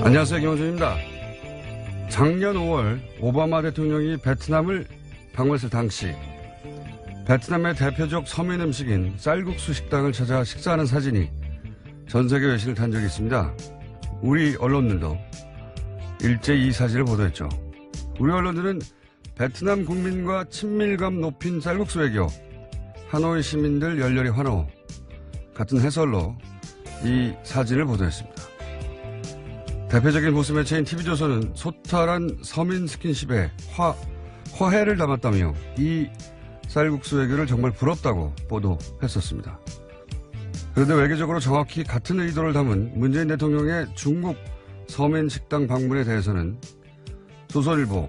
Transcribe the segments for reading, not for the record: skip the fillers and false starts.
안녕하세요, 김원준입니다. 작년 5월 오바마 대통령이 베트남을 방문했을 당시 베트남의 대표적 서민 음식인 쌀국수 식당을 찾아 식사하는 사진이 전 세계 외신을 탄 적이 있습니다. 우리 언론들도 일제히 이 사진을 보도했죠. 우리 언론들은 베트남 국민과 친밀감 높인 쌀국수 외교, 하노이 시민들 열렬히 환호 같은 해설로 이 사진을 보도했습니다. 대표적인 보수 매체인 TV조선은 소탈한 서민 스킨십에 화해를 담았다며 이 쌀국수 외교를 정말 부럽다고 보도했었습니다. 그런데 외교적으로 정확히 같은 의도를 담은 문재인 대통령의 중국 서민 식당 방문에 대해서는 조선일보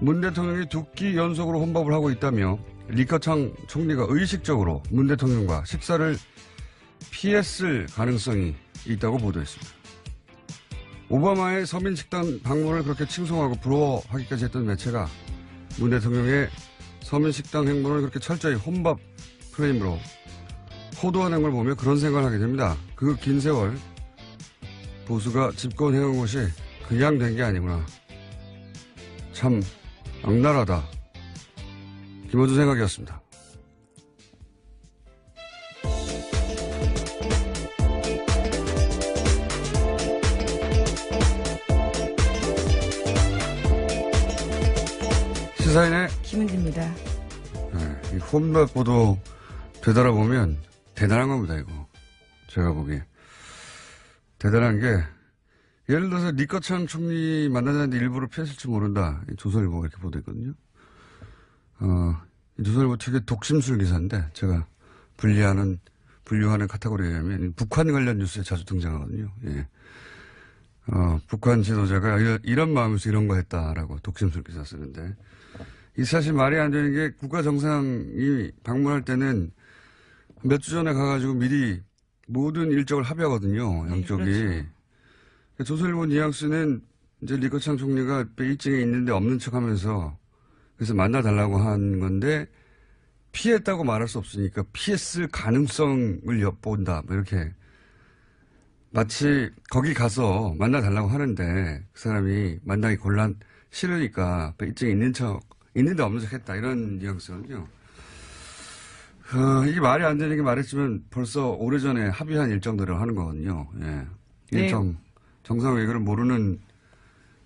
문 대통령이 두 끼 연속으로 혼밥을 하고 있다며 리커창 총리가 의식적으로 문 대통령과 식사를 피했을 가능성이 있다고 보도했습니다. 오바마의 서민식당 방문을 그렇게 칭송하고 부러워하기까지 했던 매체가 문 대통령의 서민식당 행보를 그렇게 철저히 혼밥 프레임으로 호도하는 걸 보며 그런 생각을 하게 됩니다. 그 긴 세월 보수가 집권해온 것이 그냥 된 게 아니구나. 참 악랄하다. 김원준 생각이었습니다. 시사인의 김은지입니다. 네, 이 혼밥 보도 되돌아보면 대단한 겁니다, 이거. 제가 보기에. 대단한 게, 예를 들어서 리커창 총리 만나자는데 일부러 피했을지 모른다. 조선일보가 이렇게 보도했거든요. 조선일보 특유의 독심술 기사인데, 제가 분류하는 카테고리에 의하면 북한 관련 뉴스에 자주 등장하거든요. 예. 북한 지도자가 이런 마음에서 이런 거 했다라고 독심술 기사 쓰는데, 이 사실 말이 안 되는 게 국가 정상이 방문할 때는 몇 주 전에 가가지고 미리 모든 일정을 합의하거든요. 양쪽이. 네, 그렇죠. 조선일보 뉘앙스는 이제 리커창 총리가 베이징에 있는데 없는 척 하면서 그래서 만나달라고 한 건데 피했다고 말할 수 없으니까 피했을 가능성을 엿본다. 뭐 이렇게 마치 거기 가서 만나달라고 하는데 그 사람이 만나기 싫으니까 베이징에 있는데 없는 척 했다. 이런 뉘앙스거든요. 이게 말이 안 되는 게 말했지만 벌써 오래전에 합의한 일정들을 하는 거거든요. 예. 일정, 네. 정상 외교를 모르는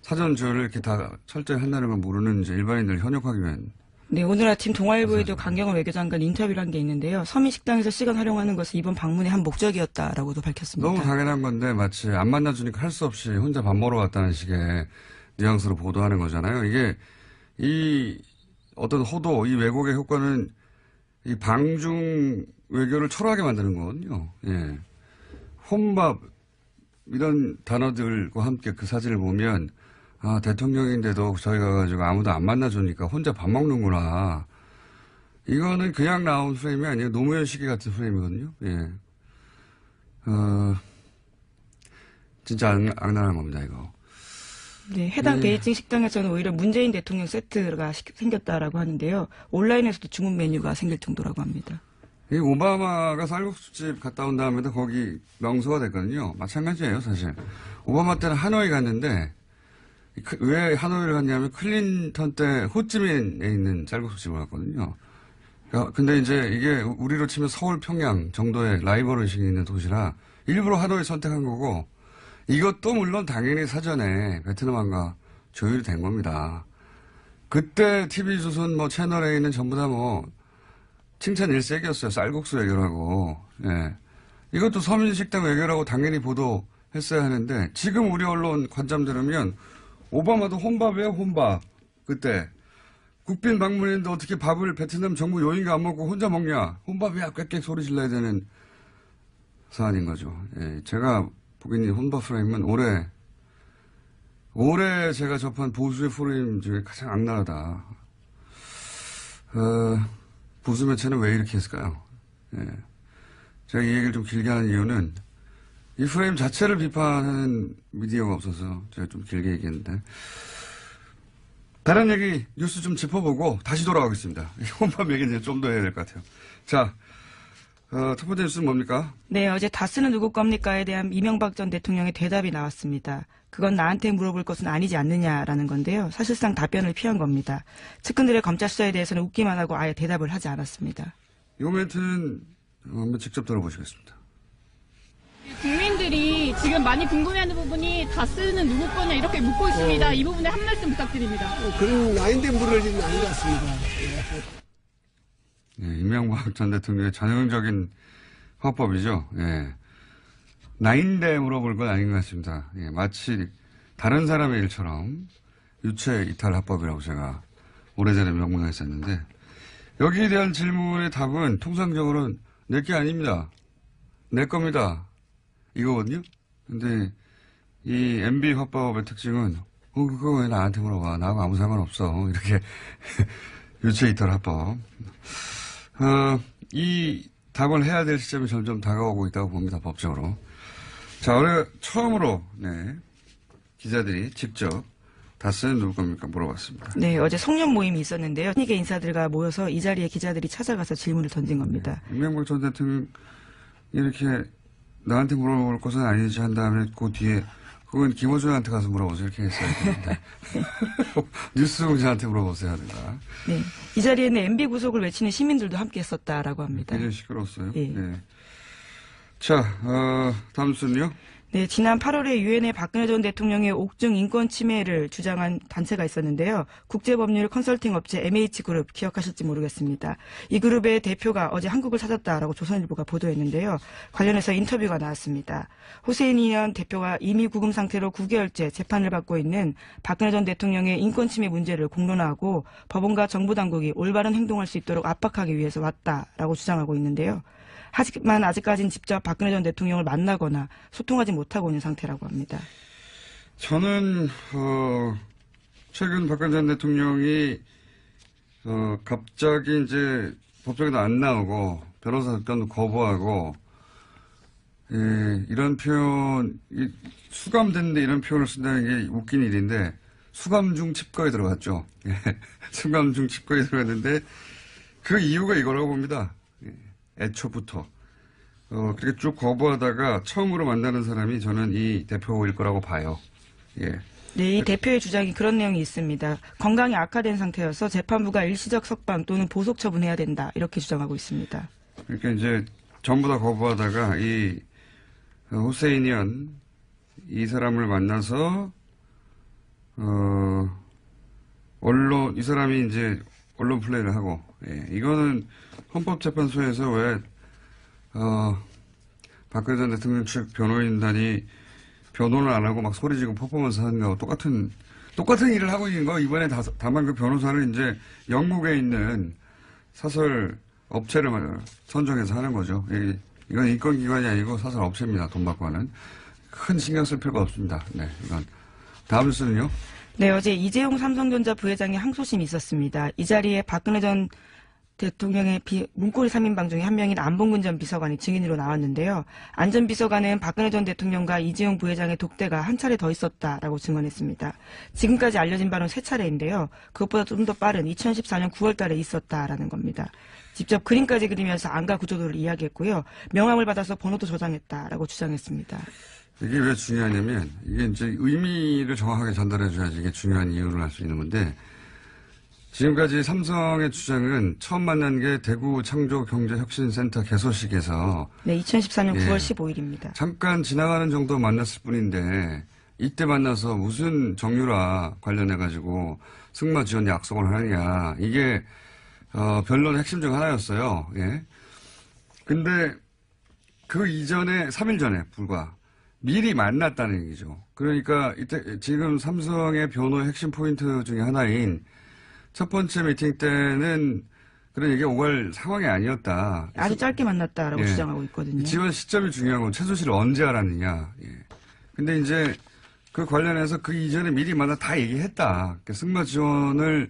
사전 조율을 이렇게 다 철저히 한다는 걸 모르는 이제 일반인들 현역하기 위한. 네, 오늘 아침 동아일보에도 강경화 외교장관 인터뷰를 한 게 있는데요. 서민식당에서 시간 활용하는 것은 이번 방문의 한 목적이었다라고도 밝혔습니다. 너무 당연한 건데 마치 안 만나주니까 할 수 없이 혼자 밥 먹으러 왔다는 식의 뉘앙스로 보도하는 거잖아요. 이게 이 어떤 호도, 이 왜곡의 효과는 이 방중 외교를 초라하게 만드는 거거든요. 예. 혼밥, 이런 단어들과 함께 그 사진을 보면, 대통령인데도 저희 가가지고 아무도 안 만나주니까 혼자 밥 먹는구나. 이거는 그냥 나온 프레임이 아니에요. 노무현 시기 같은 프레임이거든요. 예. 진짜 악랄한 겁니다, 이거. 네, 해당 베이징 식당에서는 오히려 문재인 대통령 세트가 생겼다라고 하는데요. 온라인에서도 주문 메뉴가 생길 정도라고 합니다. 이 오바마가 쌀국수집 갔다 온 다음에도 거기 명소가 됐거든요. 마찬가지예요, 사실. 오바마 때는 하노이 갔는데 왜 하노이를 갔냐면 클린턴 때 호찌민에 있는 쌀국수집을 갔거든요. 근데 이제 이게 우리로 치면 서울, 평양 정도의 라이벌 의식이 있는 도시라 일부러 하노이 선택한 거고 이것도 물론 당연히 사전에 베트남과 조율이 된 겁니다. 그때 TV조선 채널 A는 전부 다 칭찬 일색이었어요. 쌀국수 외교라고. 예. 이것도 서민식당 외교라고 당연히 보도했어야 하는데 지금 우리 언론 관점 들으면 오바마도 혼밥이에요, 혼밥. 그때. 국빈 방문했는데 어떻게 밥을 베트남 정부 요인가 안 먹고 혼자 먹냐. 혼밥이야, 꽥꽥 소리 질러야 되는 사안인 거죠. 예. 제가 보기에는 혼밥 프레임은 올해 제가 접한 보수의 프레임 중에 가장 악랄하다. 보수 매체는 왜 이렇게 했을까요? 예. 제가 이 얘기를 좀 길게 하는 이유는 이 프레임 자체를 비판하는 미디어가 없어서 제가 좀 길게 얘기했는데 다른 얘기 뉴스 좀 짚어보고 다시 돌아가겠습니다. 혼밥 얘기는 좀 더 해야 될 것 같아요. 자, 첫 번째 뉴스는 뭡니까? 네, 어제 다스는 누구 겁니까에 대한 이명박 전 대통령의 대답이 나왔습니다. 그건 나한테 물어볼 것은 아니지 않느냐라는 건데요. 사실상 답변을 피한 겁니다. 측근들의 검찰 수사에 대해서는 웃기만 하고 아예 대답을 하지 않았습니다. 이 멘트는 한번 직접 들어보시겠습니다. 국민들이 지금 많이 궁금해하는 부분이 다스는 누구 거냐 이렇게 묻고 있습니다. 이 부분에 한 말씀 부탁드립니다. 그런 아닌데 물을 일은 아닌 것 같습니다. 예, 이명박 전 대통령의 전형적인 화법이죠. 예. 나인데 물어볼 건 아닌 것 같습니다. 예, 마치 다른 사람의 일처럼 유체 이탈 화법이라고 제가 오래전에 명명했었는데 여기에 대한 질문의 답은 통상적으로는 내 게 아닙니다. 내 겁니다. 이거거든요. 근데 이 MB 화법의 특징은 그거 왜 나한테 물어봐. 나하고 아무 상관없어. 이렇게 유체 이탈 화법. 이 답을 해야 될 시점이 점점 다가오고 있다고 봅니다. 법적으로. 자, 오늘 처음으로 기자들이 직접 다스는 누구 겁니까 물어봤습니다. 네, 어제 송년 모임이 있었는데요. 신입계 인사들과 모여서 이 자리에 기자들이 찾아가서 질문을 던진 겁니다. 이명박 전 대통령 이렇게 나한테 물어볼 것은 아니지 한 다음에 그 뒤에 그건 김어준한테 가서 물어보세요 이렇게 했어야 되는데 뉴스공장한테 물어보세요 하든가. 네, 이 자리에는 MB 구속을 외치는 시민들도 함께 했었다라고 합니다. 굉장히 시끄러웠어요. 예. 네. 자, 다음 뉴스는요. 네, 지난 8월에 유엔의 박근혜 전 대통령의 옥중 인권 침해를 주장한 단체가 있었는데요. 국제법률 컨설팅 업체 MH그룹 기억하실지 모르겠습니다. 이 그룹의 대표가 어제 한국을 찾았다라고 조선일보가 보도했는데요. 관련해서 인터뷰가 나왔습니다. 호세인이현 대표가 이미 구금 상태로 9개월째 재판을 받고 있는 박근혜 전 대통령의 인권 침해 문제를 공론화하고 법원과 정부 당국이 올바른 행동할 수 있도록 압박하기 위해서 왔다라고 주장하고 있는데요. 하지만 아직까지는 직접 박근혜 전 대통령을 만나거나 소통하지 못하고 있는 상태라고 합니다. 저는 최근 박근혜 전 대통령이 갑자기 이제 법정에도 안 나오고 변호사 접견도 거부하고 이런 표현 수감됐는데 이런 표현을 쓴다는 게 웃긴 일인데 수감 중 칩거에 들어갔죠. 예, 수감 중 칩거에 들어갔는데 그 이유가 이거라고 봅니다. 애초부터. 그렇게 쭉 거부하다가 처음으로 만나는 사람이 저는 이 대표일 거라고 봐요. 예. 네, 이 대표의 주장이 그런 내용이 있습니다. 건강이 악화된 상태여서 재판부가 일시적 석방 또는 보석 처분해야 된다. 이렇게 주장하고 있습니다. 그러니까 이제 전부 다 거부하다가 이 후세인이언 이 사람을 만나서 이 사람이 이제 언론 플레이를 하고, 예. 이거는 헌법재판소에서 왜 박근혜 전 대통령 측 변호인단이 변호를 안 하고 막 소리 지르고 퍼포먼스 하는 거하고 똑같은 일을 하고 있는 거. 이번에 다만 그 변호사는 이제 영국에 있는 사설 업체를 선정해서 하는 거죠. 이건 인권기관이 아니고 사설 업체입니다. 돈 받고 하는. 큰 신경 쓸 필요가 없습니다. 네, 이건. 다음 뉴스는요? 네, 어제 이재용 삼성전자 부회장의 항소심이 있었습니다. 이 자리에 박근혜 전 대통령의 문고리 3인방 중에 한 명인 안봉근 전 비서관이 증인으로 나왔는데요. 안 전 비서관은 박근혜 전 대통령과 이재용 부회장의 독대가 한 차례 더 있었다라고 증언했습니다. 지금까지 알려진 바는 3차례인데요. 그것보다 좀 더 빠른 2014년 9월 달에 있었다라는 겁니다. 직접 그림까지 그리면서 안가 구조도를 이야기했고요. 명함을 받아서 번호도 저장했다라고 주장했습니다. 이게 왜 중요하냐면 이게 이제 의미를 정확하게 전달해줘야지 이게 중요한 이유를 알 수 있는 건데 지금까지 삼성의 주장은 처음 만난 게 대구 창조경제혁신센터 개소식에서 네, 2014년 예, 9월 15일입니다. 잠깐 지나가는 정도 만났을 뿐인데 이때 만나서 무슨 정유라 관련해가지고 승마 지원 약속을 하느냐 이게 변론의 핵심 중 하나였어요. 예. 근데 그 이전에 3일 전에 불과 미리 만났다는 얘기죠. 그러니까 이때 지금 삼성의 변호의 핵심 포인트 중에 하나인 첫 번째 미팅 때는 그런 얘기가 오갈 상황이 아니었다. 아주 짧게 만났다라고 예. 주장하고 있거든요. 지원 시점이 중요한 건 최순실을 언제 알았느냐. 예. 근데 이제 그 관련해서 그 이전에 미리 만나 다 얘기했다. 그러니까 승마 지원을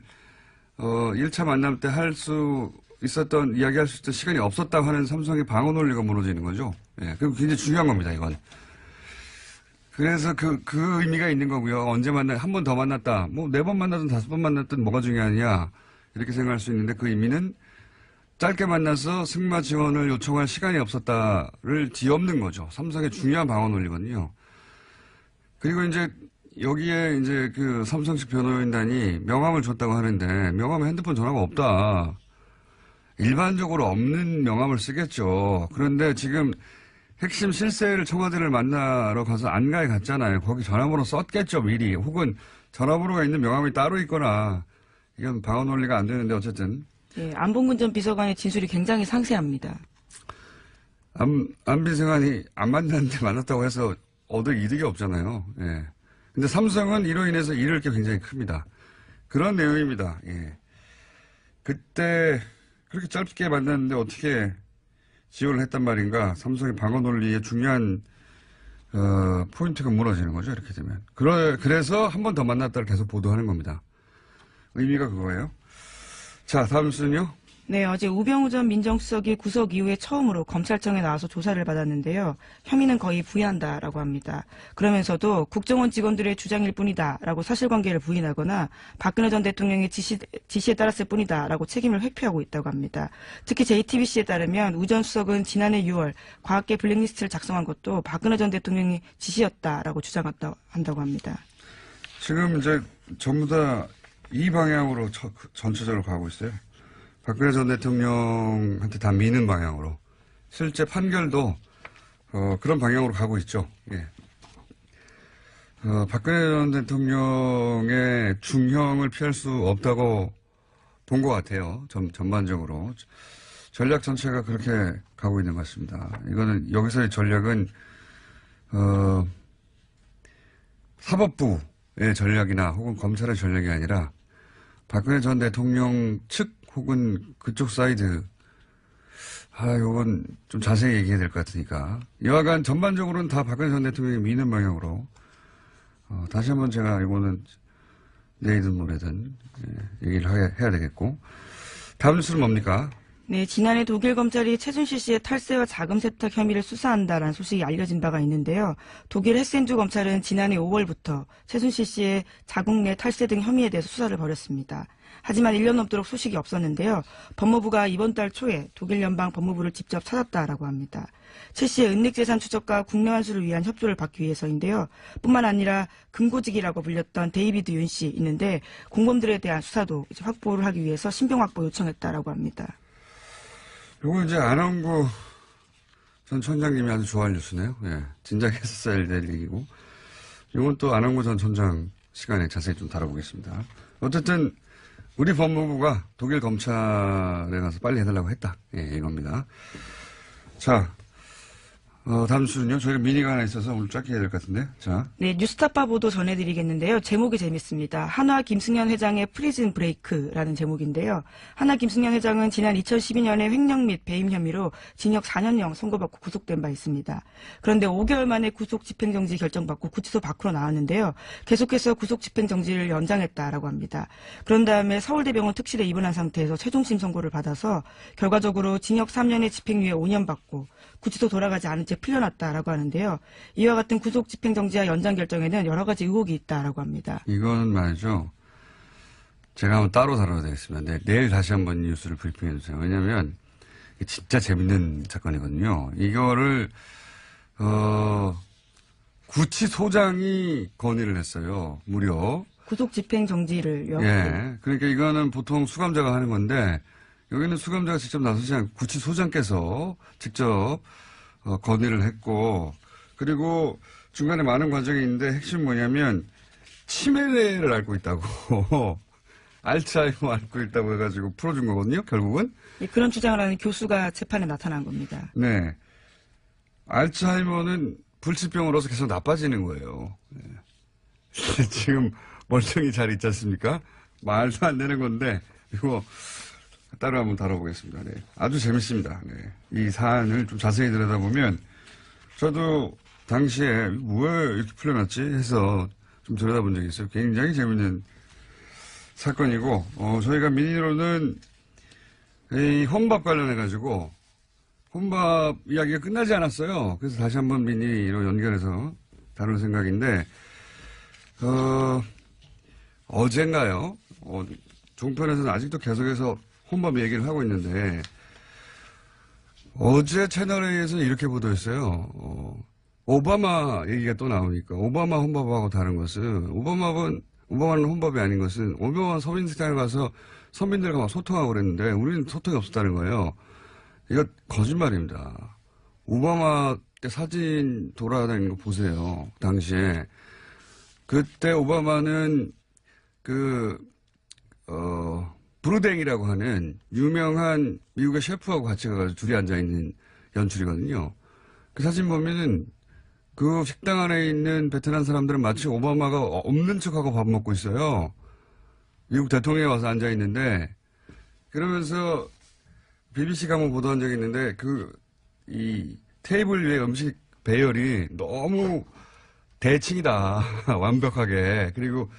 1차 만남 때 할 수 있었던 이야기할 수 있던 시간이 없었다고 하는 삼성의 방어 논리가 무너지는 거죠. 예. 그리고 굉장히 중요한 겁니다. 이건. 그래서 그 의미가 있는 거고요. 언제 한 번 더 만났다. 뭐 4번 만났든 5번 만났든 뭐가 중요하냐. 이렇게 생각할 수 있는데 그 의미는 짧게 만나서 승마 지원을 요청할 시간이 없었다를 뒤엎는 거죠. 삼성의 중요한 방어 논리거든요. 그리고 이제 여기에 이제 그 삼성식 변호인단이 명함을 줬다고 하는데 명함에 핸드폰 전화가 없다. 일반적으로 없는 명함을 쓰겠죠. 그런데 지금 핵심 실세를 청와대를 만나러 가서 안가에 갔잖아요. 거기 전화번호 썼겠죠, 미리. 혹은 전화번호가 있는 명함이 따로 있거나. 이건 방어 논리가 안 되는데 어쨌든. 예, 안봉근 전 비서관의 진술이 굉장히 상세합니다. 안 비서관이 안 만났는데 만났다고 해서 얻을 이득이 없잖아요. 예. 근데 삼성은 이로 인해서 잃을 게 굉장히 큽니다. 그런 내용입니다. 예. 그때 그렇게 짧게 만났는데 어떻게 지원을 했단 말인가. 삼성의 방어 논리의 중요한 포인트가 무너지는 거죠. 이렇게 되면. 그래서 한 번 더 만났다를 계속 보도하는 겁니다. 의미가 그거예요. 자, 다음 순요. 네, 어제 우병우 전 민정수석이 구속 이후에 처음으로 검찰청에 나와서 조사를 받았는데요. 혐의는 거의 부인한다라고 합니다. 그러면서도 국정원 직원들의 주장일 뿐이다라고 사실관계를 부인하거나 박근혜 전 대통령의 지시에 따랐을 뿐이다라고 책임을 회피하고 있다고 합니다. 특히 JTBC에 따르면 우 전 수석은 지난해 6월 과학계 블랙리스트를 작성한 것도 박근혜 전 대통령이 지시였다라고 주장한다고 합니다. 지금 이제 전부 다 이 방향으로 전체적으로 가고 있어요. 박근혜 전 대통령한테 다 미는 방향으로. 실제 판결도 그런 방향으로 가고 있죠. 예. 박근혜 전 대통령의 중형을 피할 수 없다고 본 것 같아요. 전반적으로. 전략 전체가 그렇게 가고 있는 것 같습니다. 이거는 여기서의 전략은 사법부의 전략이나 혹은 검찰의 전략이 아니라 박근혜 전 대통령 측 혹은 그쪽 사이드, 요건 좀 자세히 얘기해야 될 것 같으니까. 여하간 전반적으로는 다 박근혜 전 대통령이 미는 방향으로, 다시 한번 제가 이거는 내일든 모레든, 얘기를 해야 되겠고. 다음 뉴스는 뭡니까? 네, 지난해 독일 검찰이 최순실 씨의 탈세와 자금 세탁 혐의를 수사한다라는 소식이 알려진 바가 있는데요. 독일 헤센주 검찰은 지난해 5월부터 최순실 씨의 자국 내 탈세 등 혐의에 대해서 수사를 벌였습니다. 하지만 1년 넘도록 소식이 없었는데요. 법무부가 이번 달 초에 독일 연방 법무부를 직접 찾았다라고 합니다. 최 씨의 은닉재산 추적과 국내 환수를 위한 협조를 받기 위해서인데요. 뿐만 아니라 금고직이라고 불렸던 데이비드 윤 씨 있는데 공범들에 대한 수사도 이제 확보를 하기 위해서 신병 확보 요청했다라고 합니다. 요거 이제 안원구 전 천장님이 아주 좋아할 뉴스네요. 예. 진작 했었어야 될 얘기고. 요건 또 안원구 전 천장 시간에 자세히 좀 다뤄보겠습니다. 어쨌든 우리 법무부가 독일 검찰에 가서 빨리 해달라고 했다. 예, 이겁니다. 자, 다음 뉴스는요. 저희가 미니가 하나 있어서 오늘 짧게 해야 될 것 같은데. 자. 네, 뉴스타파 보도 전해드리겠는데요. 제목이 재밌습니다. 한화 김승현 회장의 프리즌 브레이크라는 제목인데요. 한화 김승현 회장은 지난 2012년에 횡령 및 배임 혐의로 징역 4년형 선고받고 구속된 바 있습니다. 그런데 5개월 만에 구속 집행정지 결정받고 구치소 밖으로 나왔는데요. 계속해서 구속 집행정지를 연장했다라고 합니다. 그런 다음에 서울대병원 특실에 입원한 상태에서 최종심 선고를 받아서 결과적으로 징역 3년에 집행유예 5년 받고 구치소 돌아가지 않은 채 풀려났다라고 하는데요. 이와 같은 구속 집행정지와 연장 결정에는 여러 가지 의혹이 있다라고 합니다. 이거는 말이죠. 제가 한번 따로 다뤄야 되겠습니다. 내일 다시 한번 뉴스를 브리핑해 주세요. 왜냐하면 이게 진짜 재밌는 사건이거든요. 이거를 구치소장이 건의를 했어요. 무려. 구속 집행정지를요. 예. 그러니까 이거는 보통 수감자가 하는 건데 여기는 수감자가 직접 나서지 않고 구치소장께서 직접 건의를 했고, 그리고 중간에 많은 과정이 있는데 핵심 뭐냐면 치매를 앓고 있다고 알츠하이머 앓고 있다고 해가지고 풀어준 거거든요. 결국은. 예, 그런 주장을 하는 교수가 재판에 나타난 겁니다. 네. 알츠하이머는 불치병으로서 계속 나빠지는 거예요. 네. 지금 멀쩡히 잘 있지 않습니까? 말도 안 되는 건데 이거 따로 한번 다뤄보겠습니다. 네. 아주 재밌습니다. 네. 이 사안을 좀 자세히 들여다보면 저도 당시에 왜 이렇게 풀려났지 해서 좀 들여다본 적이 있어요. 굉장히 재밌는 사건이고, 저희가 미니로는 이 혼밥 관련해가지고 혼밥 이야기가 끝나지 않았어요. 그래서 다시 한번 미니로 연결해서 다룰 생각인데, 어젠가요? 종편에서는 아직도 계속해서 혼밥 얘기를 하고 있는데, 어제 채널A에서는 이렇게 보도했어요. 오바마 얘기가 또 나오니까 오바마 혼밥하고 다른 것은 오바마는 혼밥이 아닌 것은 오바마 서민식당에 가서 서민들과 막 소통하고 그랬는데 우리는 소통이 없었다는 거예요. 이거 거짓말입니다. 오바마 때 사진 돌아다니는 거 보세요. 당시에 그때 오바마는 브루댕이라고 하는 유명한 미국의 셰프하고 같이 가가지고 둘이 앉아있는 연출이거든요. 그 사진 보면은 그 식당 안에 있는 베트남 사람들은 마치 오바마가 없는 척하고 밥 먹고 있어요. 미국 대통령이 와서 앉아있는데 그러면서 BBC가 한번 보도한 적이 있는데 이 테이블 위에 음식 배열이 너무 대칭이다. 완벽하게. 그리고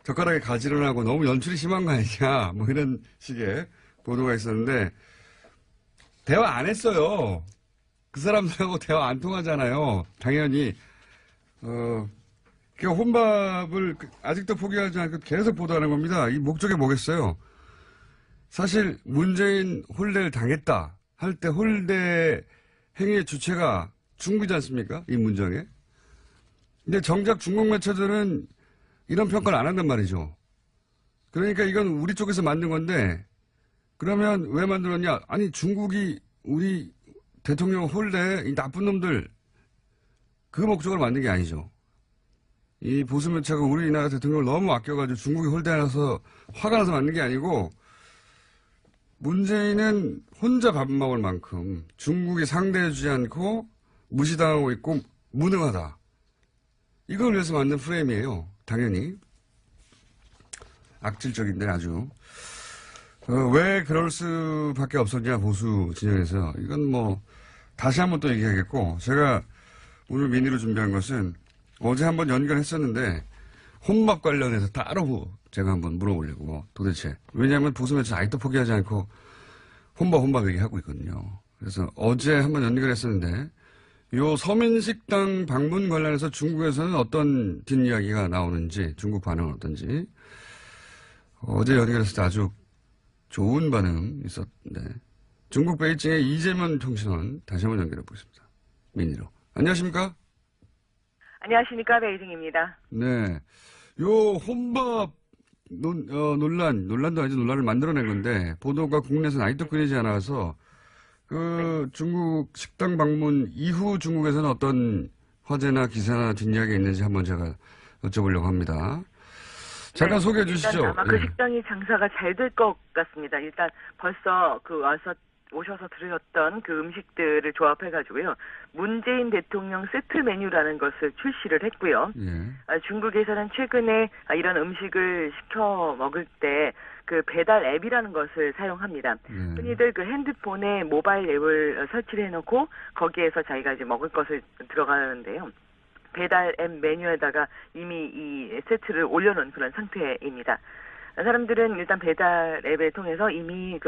젓가락에 가지런하고 너무 연출이 심한 거 아니냐. 뭐 이런 식의 보도가 있었는데 대화 안 했어요. 그 사람들하고 대화 안 통하잖아요. 당연히. 그 혼밥을 아직도 포기하지 않고 계속 보도하는 겁니다. 이 목적이 뭐겠어요? 사실 문재인 홀대를 당했다 할 때 홀대 행위의 주체가 중국이지 않습니까? 이 문장에. 근데 정작 중국 매체들은 이런 평가를 안 한단 말이죠. 그러니까 이건 우리 쪽에서 만든 건데 그러면 왜 만들었냐? 아니 중국이 우리 대통령 홀대 이 나쁜 놈들 그 목적으로 만든 게 아니죠. 이 보수 매체가 우리나라 대통령을 너무 아껴가지고 중국이 홀대해서 화가 나서 만든 게 아니고 문재인은 혼자 밥 먹을 만큼 중국이 상대해주지 않고 무시당하고 있고 무능하다. 이걸 위해서 만든 프레임이에요. 당연히. 악질적인데 아주. 왜 그럴 수밖에 없었냐 보수 진영에서. 이건 뭐 다시 한번 또 얘기하겠고 제가 오늘 미니로 준비한 것은 어제 한번 연결했었는데 혼밥 관련해서 따로 제가 한번 물어보려고 도대체. 왜냐하면 보수 매체 아직도 포기하지 않고 혼밥 얘기하고 있거든요. 그래서 어제 한번 연결했었는데 요 서민식당 방문 관련해서 중국에서는 어떤 뒷이야기가 나오는지 중국 반응은 어떤지 어제 연결했을 때 아주 좋은 반응 있었는데 중국 베이징의 이재명 통신원 다시 한번 연결해 보겠습니다. 미니로. 안녕하십니까? 안녕하십니까. 베이징입니다. 네. 요 혼밥 논란도 아니죠. 논란을 만들어낸 건데 보도가 국내에서는 아직도 끊이지 않아서 중국 식당 방문 이후 중국에서는 어떤 화제나 기사나 뒷이야기가 있는지 한번 제가 여쭤보려고 합니다. 잠깐 소개해 주시죠. 아마 그 식당이 장사가 잘 될 것 같습니다. 일단 벌써 오셔서 들으셨던 그 음식들을 조합해가지고요. 문재인 대통령 세트 메뉴라는 것을 출시를 했고요. 예. 중국에서는 최근에 이런 음식을 시켜 먹을 때 그 배달 앱이라는 것을 사용합니다. 흔히들 그 핸드폰에 모바일 앱을 설치를 해놓고 거기에서 자기가 이제 먹을 것을 들어가는데요. 배달 앱 메뉴에다가 이미 이 세트를 올려놓은 그런 상태입니다. 사람들은 일단 배달 앱을 통해서 이미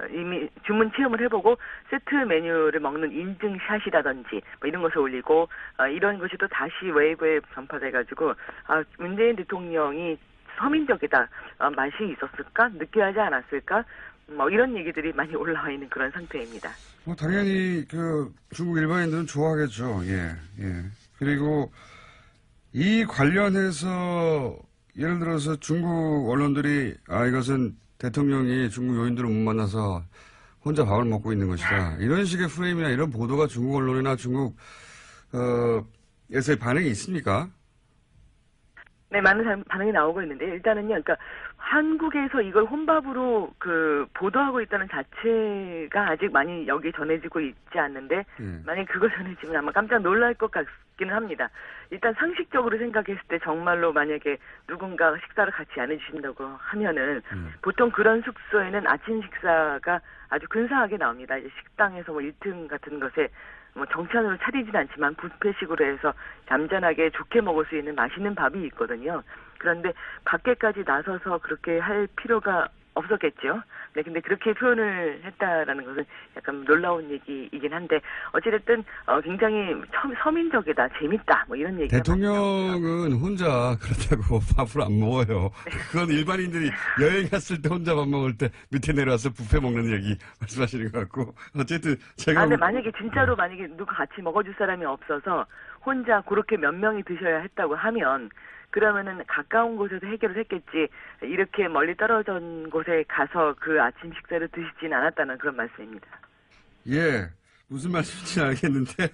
이미 주문 체험을 해보고 세트 메뉴를 먹는 인증샷이라든지 뭐 이런 것을 올리고 이런 것이 또 다시 웨이브에 전파돼가지고 문재인 대통령이 서민적이다, 맛이 있었을까, 느끼하지 않았을까, 뭐 이런 얘기들이 많이 올라와 있는 그런 상태입니다. 뭐 당연히 중국 일반인들은 좋아하겠죠. 예. 그리고 이 관련해서 예를 들어서 중국 언론들이 이것은 대통령이 중국 요인들을 못 만나서 혼자 밥을 먹고 있는 것이다. 이런 식의 프레임이나 이런 보도가 중국 언론이나 중국에서의 반응이 있습니까? 네, 많은 반응이 나오고 있는데 일단은요, 그러니까 한국에서 이걸 혼밥으로 보도하고 있다는 자체가 아직 많이 여기 전해지고 있지 않는데 만약 그거 전해지면 아마 깜짝 놀랄 것 같기는 합니다. 일단 상식적으로 생각했을 때 정말로 만약에 누군가 식사를 같이 안 해주신다고 하면은 보통 그런 숙소에는 아침 식사가 아주 근사하게 나옵니다. 이제 식당에서 뭐 1등 같은 것에 뭐 정찬으로 차리진 않지만 뷔페식으로 해서 얌전하게 좋게 먹을 수 있는 맛있는 밥이 있거든요. 그런데 밖에까지 나서서 그렇게 할 필요가 없었겠죠. 네, 근데 그렇게 표현을 했다라는 것은 약간 놀라운 얘기이긴 한데 어찌됐든 굉장히 서민적이다, 재밌다, 뭐 이런 얘기가 대통령은 혼자 그렇다고 밥을 안 먹어요. 그건 일반인들이 여행 갔을 때 혼자 밥 먹을 때 밑에 내려와서 뷔페 먹는 얘기 말씀하시는 것 같고 어쨌든 제가 근데 만약에 진짜로 만약에 누가 같이 먹어줄 사람이 없어서 혼자 그렇게 몇 명이 드셔야 했다고 하면 그러면은 가까운 곳에서 해결을 했겠지 이렇게 멀리 떨어진 곳에 가서 그 아침 식사를 드시진 않았다는 그런 말씀입니다. 예. 무슨 말씀인지 알겠는데.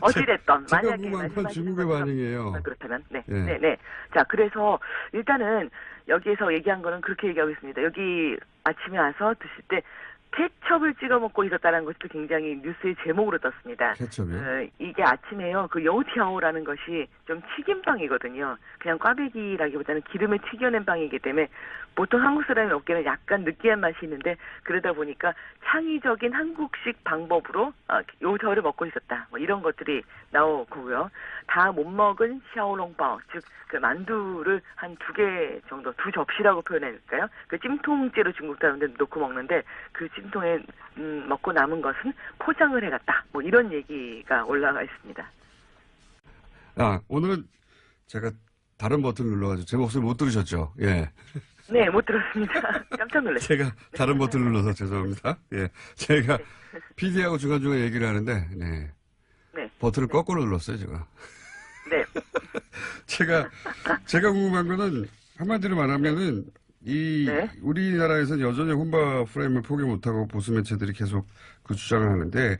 어찌됐던 제가 만약에 궁금한 건 말씀하시는 중국의 것처럼 반응이에요. 그렇다면 네. 예. 네, 네. 자, 그래서 일단은 여기에서 얘기한 거는 그렇게 얘기하고 있습니다. 여기 아침에 와서 드실 때 케첩을 찍어 먹고 있었다는 것도 굉장히 뉴스의 제목으로 떴습니다. 케첩이요? 이게 아침에요. 그 여우티아오라는 것이 좀 튀김빵이거든요. 그냥 꽈배기라기보다는 기름에 튀겨낸 빵이기 때문에 보통 한국 사람이 먹기에는 약간 느끼한 맛이 있는데 그러다 보니까 창의적인 한국식 방법으로 요저를 먹고 있었다. 뭐 이런 것들이 나오고요. 다 못 먹은 샤오롱바오, 즉 그 만두를 한 2개 정도, 2접시라고 표현할까요? 그 찜통째로 중국 사람들 놓고 먹는데 그 찜통에 먹고 남은 것은 포장을 해갔다. 뭐 이런 얘기가 올라가 있습니다. 오늘은 제가 다른 버튼을 눌러가지고 제 목소리 못 들으셨죠? 예. 네, 못 들었습니다. 깜짝 놀랐어요. 제가 다른 버튼을 눌러서 죄송합니다. 예. 제가 PD하고 중간중간 얘기를 하는데, 네. 네. 버튼을 거꾸로 눌렀어요, 제가. 네. 제가 궁금한 거는 한마디로 말하면은 네. 우리나라에서는 여전히 혼밥 프레임을 포기 못하고 보수 매체들이 계속 그 주장을 하는데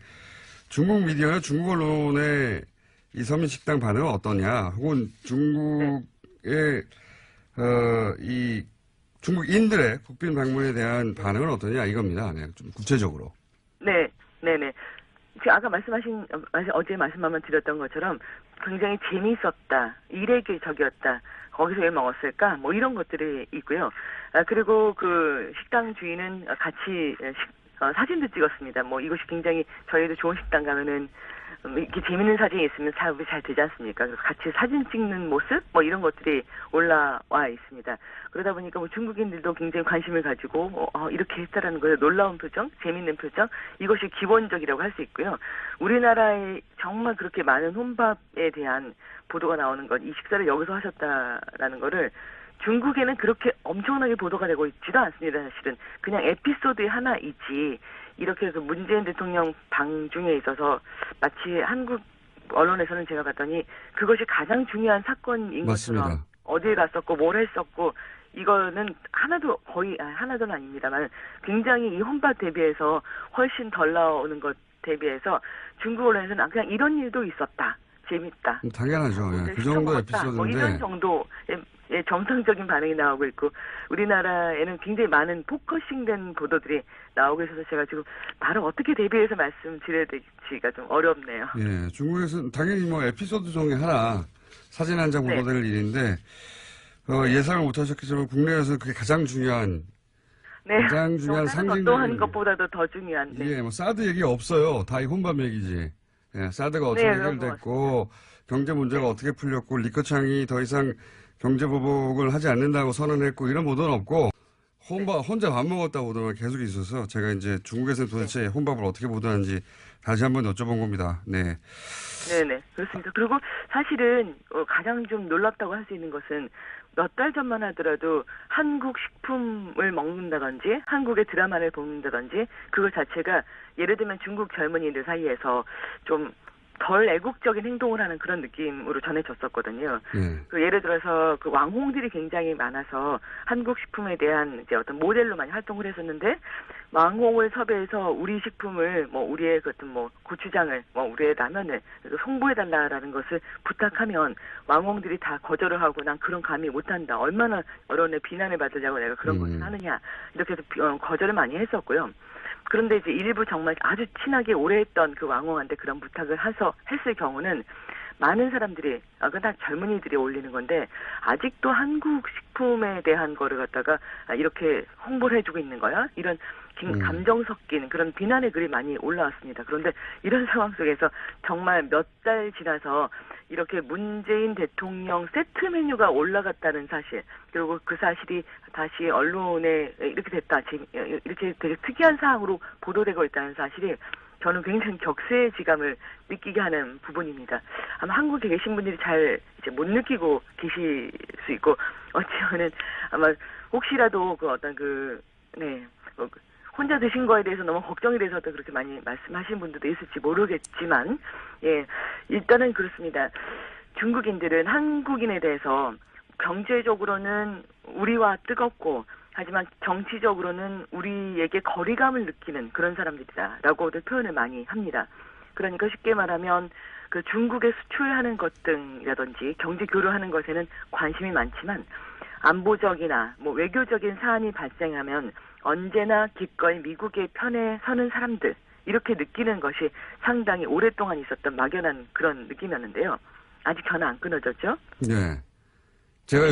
중국 미디어나 중국 언론의 이 서민식당 반응은 어떠냐? 혹은 중국의 이 중국인들의 국빈 방문에 대한 반응은 어떠냐 이겁니다. 네, 좀 구체적으로. 네, 네, 네. 제가 아까 어제 말씀 한번 드렸던 것처럼 굉장히 재미있었다, 이례적이었다, 거기서 왜 먹었을까, 뭐 이런 것들이 있고요. 그리고 그 식당 주인은 같이 사진도 찍었습니다. 뭐 이것이 굉장히 저희도 좋은 식당 가면은 이렇게 재밌는 사진이 있으면 사업이 잘 되지 않습니까? 그래서 같이 사진 찍는 모습 뭐 이런 것들이 올라와 있습니다. 그러다 보니까 뭐 중국인들도 굉장히 관심을 가지고 이렇게 했다라는 거에 놀라운 표정, 재밌는 표정 이것이 기본적이라고 할 수 있고요. 우리나라에 정말 그렇게 많은 혼밥에 대한 보도가 나오는 것, 이 식사를 여기서 하셨다라는 거를 중국에는 그렇게 엄청나게 보도가 되고 있지도 않습니다. 사실은 그냥 에피소드의 하나이지. 이렇게 해서 문재인 대통령 방중에 있어서 마치 한국 언론에서는 제가 봤더니 그것이 가장 중요한 사건인 맞습니다. 것처럼 어디에 갔었고 뭘 했었고 이거는 하나도는 아닙니다만 굉장히 이 혼밥 대비해서 훨씬 덜 나오는 것 대비해서 중국 언론에서는 그냥 이런 일도 있었다. 재밌다. 당연하죠. 예, 그 정도 에피소드인데. 뭐 이런 정도의 정상적인 반응이 나오고 있고 우리나라에는 굉장히 많은 포커싱된 보도들이 나오고 있어서 제가 지금 나를 어떻게 대비해서 말씀드려야 될지가 좀 어렵네요. 예, 중국에서는 당연히 뭐 에피소드 중에 하나 사진 한 장 보도될 일인데 예상을 못하셨겠지만 국내에서 그게 가장 중요한 상징. 어떠한 것보다도 더 중요한. 네. 예, 뭐 사드 얘기 없어요. 다 이 혼밥 얘기지. 예, 사드가 어떻게 해결됐고 경제 문제가 어떻게 풀렸고 리커창이 더 이상 경제 보복을 하지 않는다고 선언했고 이런 보도는 없고 혼자 밥 먹었다고 보도가 계속 있어서 제가 이제 중국에서는 도대체 혼밥을 어떻게 보도하는지 다시 한번 여쭤본 겁니다. 네. 네네 그렇습니다. 그리고 사실은 가장 좀 놀랍다고 할 수 있는 것은 몇 달 전만 하더라도 한국 식품을 먹는다든지 한국의 드라마를 보는다든지 그것 자체가 예를 들면 중국 젊은이들 사이에서 좀 덜 애국적인 행동을 하는 그런 느낌으로 전해졌었거든요. 예를 들어서 그 왕홍들이 굉장히 많아서 한국 식품에 대한 이제 어떤 모델로 많이 활동을 했었는데 왕홍을 섭외해서 우리 식품을 뭐 우리의 어떤 뭐 고추장을 뭐 우리의 라면을 홍보해달라라는 것을 부탁하면 왕홍들이 다 거절을 하고 난 그런 감히 못한다. 얼마나 언론의 비난을 받으려고 내가 그런 것을 하느냐 이렇게 해서 거절을 많이 했었고요. 그런데 이제 일부 정말 아주 친하게 오래 했던 그 왕홍한테 그런 부탁을 했을 경우는 많은 사람들이, 그다 젊은이들이 올리는 건데, 아직도 한국 식품에 대한 거를 갖다가 이렇게 홍보를 해주고 있는 거야? 이런 감정 섞인 그런 비난의 글이 많이 올라왔습니다. 그런데 이런 상황 속에서 정말 몇 달 지나서 이렇게 문재인 대통령 세트 메뉴가 올라갔다는 사실, 그리고 그 사실이 다시 언론에 이렇게 됐다, 이렇게 되게 특이한 사항으로 보도되고 있다는 사실이 저는 굉장히 격세지감을 느끼게 하는 부분입니다. 아마 한국에 계신 분들이 잘 이제 못 느끼고 계실 수 있고, 어찌하면 아마 혹시라도 그 어떤 혼자 드신 거에 대해서 너무 걱정이 돼서 또 그렇게 많이 말씀하신 분들도 있을지 모르겠지만, 예, 일단은 그렇습니다. 중국인들은 한국인에 대해서 경제적으로는 우리와 뜨겁고, 하지만 정치적으로는 우리에게 거리감을 느끼는 그런 사람들이다라고도 표현을 많이 합니다. 그러니까 쉽게 말하면 그 중국에 수출하는 것 등이라든지 경제 교류하는 것에는 관심이 많지만, 안보적이나 뭐 외교적인 사안이 발생하면 언제나 기꺼이 미국의 편에 서는 사람들, 이렇게 느끼는 것이 상당히 오랫동안 있었던 막연한 그런 느낌이었는데요. 아직 전화 안 끊어졌죠? 네. 제가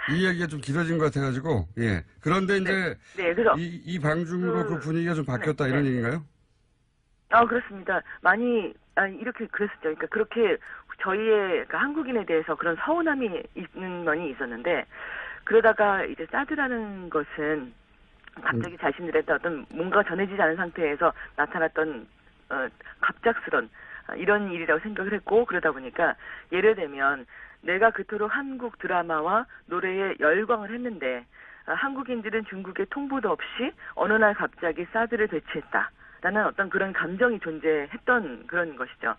이 얘기가 좀 길어진 것 같아가지고, 예. 그런데 이제 네, 그래서 이 방중으로 그 분위기가 좀 바뀌었다 네, 이런 네. 얘기인가요? 그렇습니다. 많이 이렇게 그랬었죠. 그러니까 그렇게 저희의 한국인에 대해서 그런 서운함이 있는 면이 있었는데, 그러다가 이제 사드라는 것은 갑자기 자신들한테 어떤 뭔가 전해지지 않은 상태에서 나타났던 갑작스런 이런 일이라고 생각을 했고, 그러다 보니까 예를 들면 내가 그토록 한국 드라마와 노래에 열광을 했는데 한국인들은 중국에 통보도 없이 어느 날 갑자기 사드를 배치했다라는 어떤 그런 감정이 존재했던 그런 것이죠.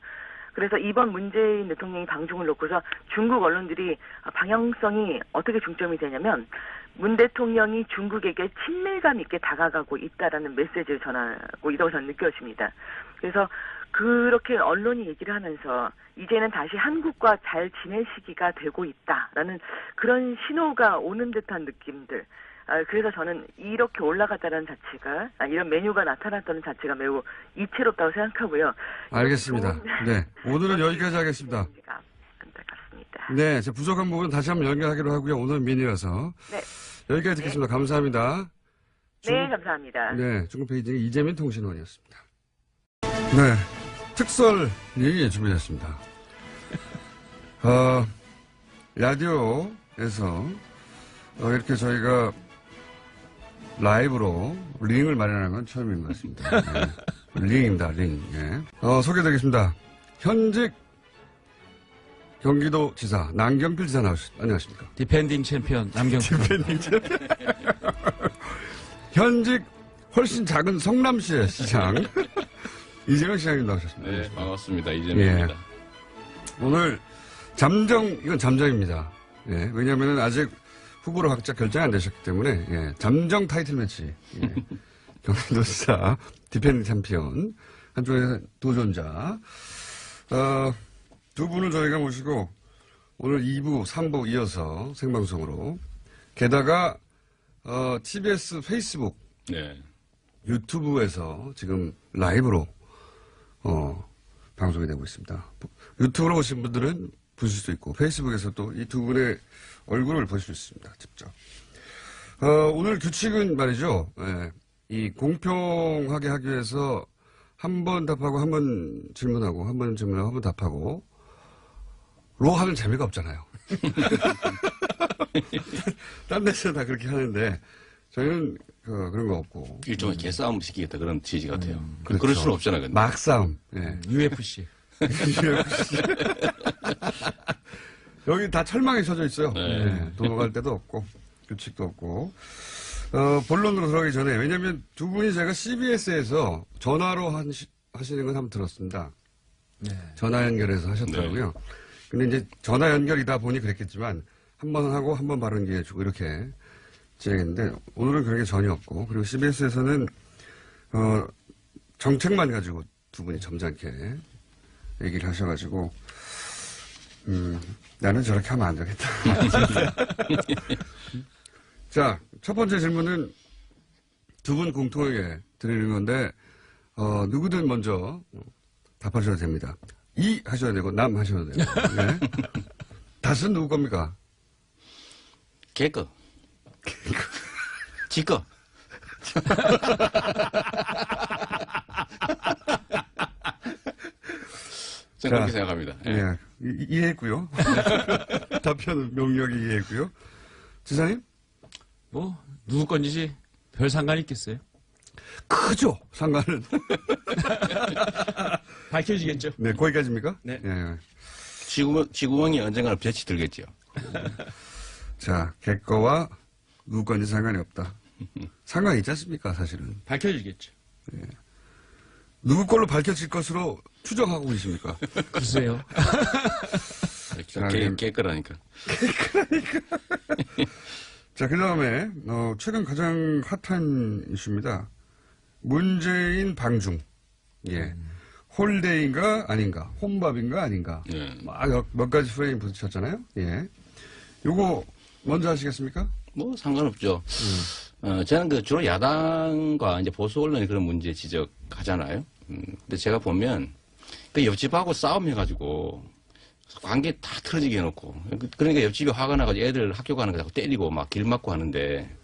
그래서 이번 문재인 대통령이 방중을 놓고서 중국 언론들이 방향성이 어떻게 중점이 되냐면, 문 대통령이 중국에게 친밀감 있게 다가가고 있다라는 메시지를 전하고 있다고 저는 느껴집니다. 그래서 그렇게 언론이 얘기를 하면서 이제는 다시 한국과 잘 지낼 시기가 되고 있다라는 그런 신호가 오는 듯한 느낌들. 그래서 저는 이렇게 올라갔다는 자체가, 이런 메뉴가 나타났다는 자체가 매우 이채롭다고 생각하고요. 알겠습니다. 네. 오늘은 여기까지 하겠습니다. 안타깝습니다. 네. 제 부족한 부분 다시 한번 연결하기로 하고요. 오늘 미니여서. 네. 여기까지 듣겠습니다. 감사합니다. 네, 감사합니다. 네. 중국 베이징의 이재민 통신원이었습니다. 네. 특설이 준비됐습니다. 라디오에서 이렇게 저희가 라이브로 링을 마련한 건 처음인 것 같습니다. 네. 링입니다, 링. 예. 소개드리겠습니다. 현직 경기도지사 남경필 지사 나오셨습니다. 안녕하십니까? 디펜딩 챔피언 남경필. 디펜딩 챔피언. 현직 훨씬 작은 성남시의 시장 이재명 시장님 나오셨습니다. 네, 반갑습니다. 이재명입니다. 예. 오늘 이건 잠정입니다. 예. 왜냐하면 아직 후보로 각자 결정이 안 되셨기 때문에, 예. 잠정 타이틀 매치. 예. 경기도지사 디펜딩 챔피언 한쪽에 도전자. 두 분을 저희가 모시고 오늘 2부, 3부 이어서 생방송으로, 게다가 TBS 페이스북, 네. 유튜브에서 지금 라이브로 방송이 되고 있습니다. 유튜브로 보신 분들은 보실 수 있고, 페이스북에서 또 이 두 분의 얼굴을 보실 수 있습니다. 직접. 오늘 규칙은 말이죠. 예, 이 공평하게 하기 위해서 한 번 답하고 한 번 질문하고 한 번 질문하고 한 번 답하고 로 하면 재미가 없잖아요. 딴 데서 다 그렇게 하는데 저희는 그런 거 없고. 일종의 개싸움 시키겠다 그런 취지 같아요. 그렇죠. 그럴 수는 없잖아요. 근데. 막싸움. 예. UFC. 여기 다 철망이 쳐져 있어요. 네. 네. 도망갈 데도 없고, 규칙도 없고. 본론으로 들어가기 전에, 왜냐면 두 분이 제가 CBS에서 전화로 하시는 건 한번 들었습니다. 네. 전화 연결해서 하셨더라고요. 근데 이제 전화 연결이다 보니 그랬겠지만, 한 번 하고 한 번 발언 기회 주고 이렇게 진행했는데, 오늘은 그런 게 전혀 없고, 그리고 CBS에서는, 정책만 가지고 두 분이 점잖게 얘기를 하셔가지고, 나는 저렇게 하면 안 되겠다. 자, 첫 번째 질문은 두 분 공통하게 드리는 건데, 누구든 먼저 답하셔도 됩니다. 이 하셔야 되고 남 하셔야 돼요. 네. 닷은 누구 겁니까? 걔 거. 지 거. 저는 그렇게 생각합니다. 예. 예. 이해했고요. 답변은 명료하게 이해했고요. 지사님? 뭐 누구 건지 별 상관 있겠어요? 크죠, 상관은. 밝혀지겠죠. 네, 거기까지입니까? 네. 예. 지구멍이 언젠가는 볕이 들겠죠. 자, 개거와 누구 건지 상관이 없다. 상관이 있지 않습니까, 사실은. 밝혀지겠죠. 누구 걸로 밝혀질 것으로 추정하고 계십니까? 글쎄요. 걔 거라니까. 자, 그 다음에, 최근 가장 핫한 이슈입니다. 문재인 방중. 예. 홀데이인가 아닌가, 혼밥인가 아닌가. 예. 막 몇 가지 프레임 붙였잖아요. 예. 요거 먼저 하시겠습니까? 뭐 상관없죠. 저는 그 주로 야당과 이제 보수 언론이 그런 문제 지적하잖아요. 근데 제가 보면 그 옆집하고 싸움해가지고 관계 다 틀어지게 해놓고 그러니까 옆집이 화가 나가지고 애들 학교 가는 거 자꾸 때리고 막 길 막고 하는데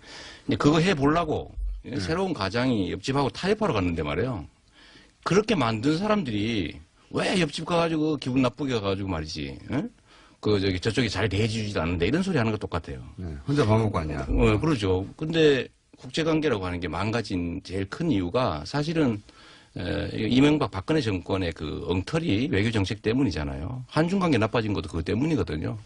이제 그거 해보려고 새로운 가장이 옆집하고 타협하러 갔는데 말이에요. 그렇게 만든 사람들이 왜 옆집 가가지고 기분 나쁘게 가가지고 말이지. 응? 저쪽이 잘 대해주지도 않는데 이런 소리 하는 거 똑같아요. 네, 혼자 밥 먹고 왔냐. 그러죠. 근데 국제관계라고 하는 게 망가진 제일 큰 이유가 사실은 이명박 박근혜 정권의 그 엉터리 외교 정책 때문이잖아요. 한중 관계 나빠진 것도 그것 때문이거든요.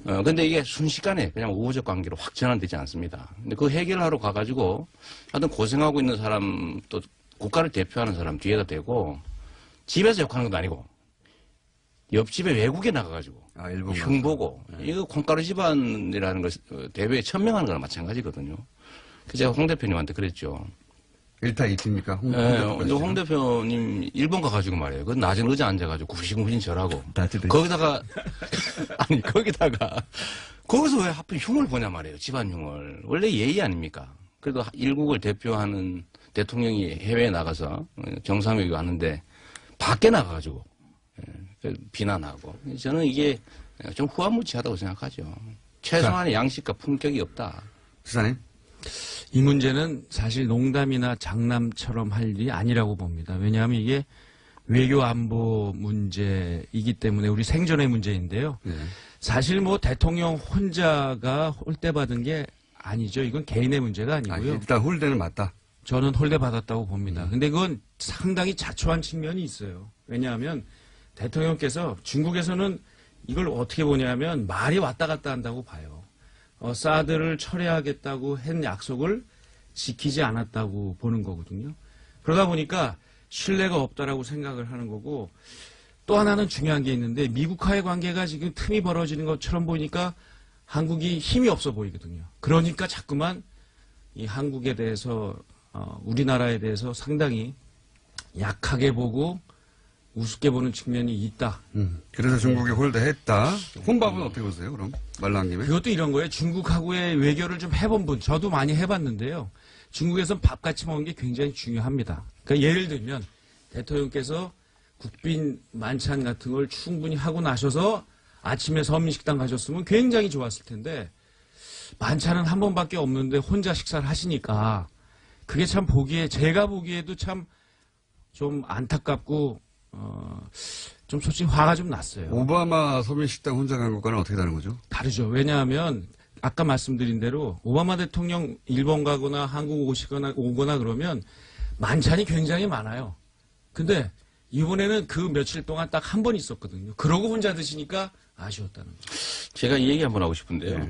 근데 이게 순식간에 그냥 우호적 관계로 확 전환되지 않습니다. 근데 그 해결하러 가가지고 하여튼 고생하고 있는 사람 또 국가를 대표하는 사람 뒤에다 대고 집에서 욕하는 것도 아니고 옆집에 외국에 나가가지고 일본 흉보고 이거 콩가루 집안이라는 걸 대회에 천명하는 거랑 마찬가지거든요. 그래서 제가 홍 대표님한테 그랬죠. 1타 2티입니까? 홍 대표님 일본 가가지고 말이에요. 그 낮은 의자 앉아가지고 구신구신 절하고 거기다가 아니 거기서 왜 하필 흉을 보냐 말이에요. 집안 흉을. 원래 예의 아닙니까? 그래도 일국을 대표하는 대통령이 해외에 나가서 정상회의 하는데 밖에 나가가지고 비난하고 저는 이게 좀 후한무치하다고 생각하죠. 최소한의 양식과 품격이 없다. 지사님? 이 문제는 사실 농담이나 장남처럼 할 일이 아니라고 봅니다. 왜냐하면 이게 외교 안보 문제이기 때문에 우리 생존의 문제인데요. 네. 사실 뭐 대통령 혼자가 홀대받은 게 아니죠. 이건 개인의 문제가 아니고요. 일단 홀대는 맞다. 저는 홀대받았다고 봅니다. 근데 그건 상당히 자초한 측면이 있어요. 왜냐하면 대통령께서 중국에서는 이걸 어떻게 보냐면 말이 왔다 갔다 한다고 봐요. 사드를 철회하겠다고 한 약속을 지키지 않았다고 보는 거거든요. 그러다 보니까 신뢰가 없다라고 생각을 하는 거고 또 하나는 중요한 게 있는데 미국과의 관계가 지금 틈이 벌어지는 것처럼 보니까 한국이 힘이 없어 보이거든요. 그러니까 자꾸만 이 한국에 대해서 우리나라에 대해서 상당히 약하게 보고 우습게 보는 측면이 있다. 그래서 중국이 홀대했다. 혼밥은 어떻게 보세요, 그럼? 말 나온 김에? 그것도 이런 거예요. 중국하고의 외교를 좀 해본 분, 저도 많이 해봤는데요. 중국에서는 밥 같이 먹는 게 굉장히 중요합니다. 그러니까 예를 들면 대통령께서 국빈 만찬 같은 걸 충분히 하고 나셔서 아침에 서민식당 가셨으면 굉장히 좋았을 텐데 만찬은 한 번밖에 없는데 혼자 식사를 하시니까 그게 참 제가 보기에도 참 좀 안타깝고 좀 솔직히 화가 좀 났어요. 오바마 서민식당 혼자 간 것과는 어떻게 다른 거죠? 다르죠. 왜냐하면 아까 말씀드린 대로 오바마 대통령 일본 가거나 한국 오거나 그러면 만찬이 굉장히 많아요. 근데 이번에는 그 며칠 동안 딱 한 번 있었거든요. 그러고 혼자 드시니까 아쉬웠다는 거죠. 제가 이 얘기 한번 하고 싶은데요.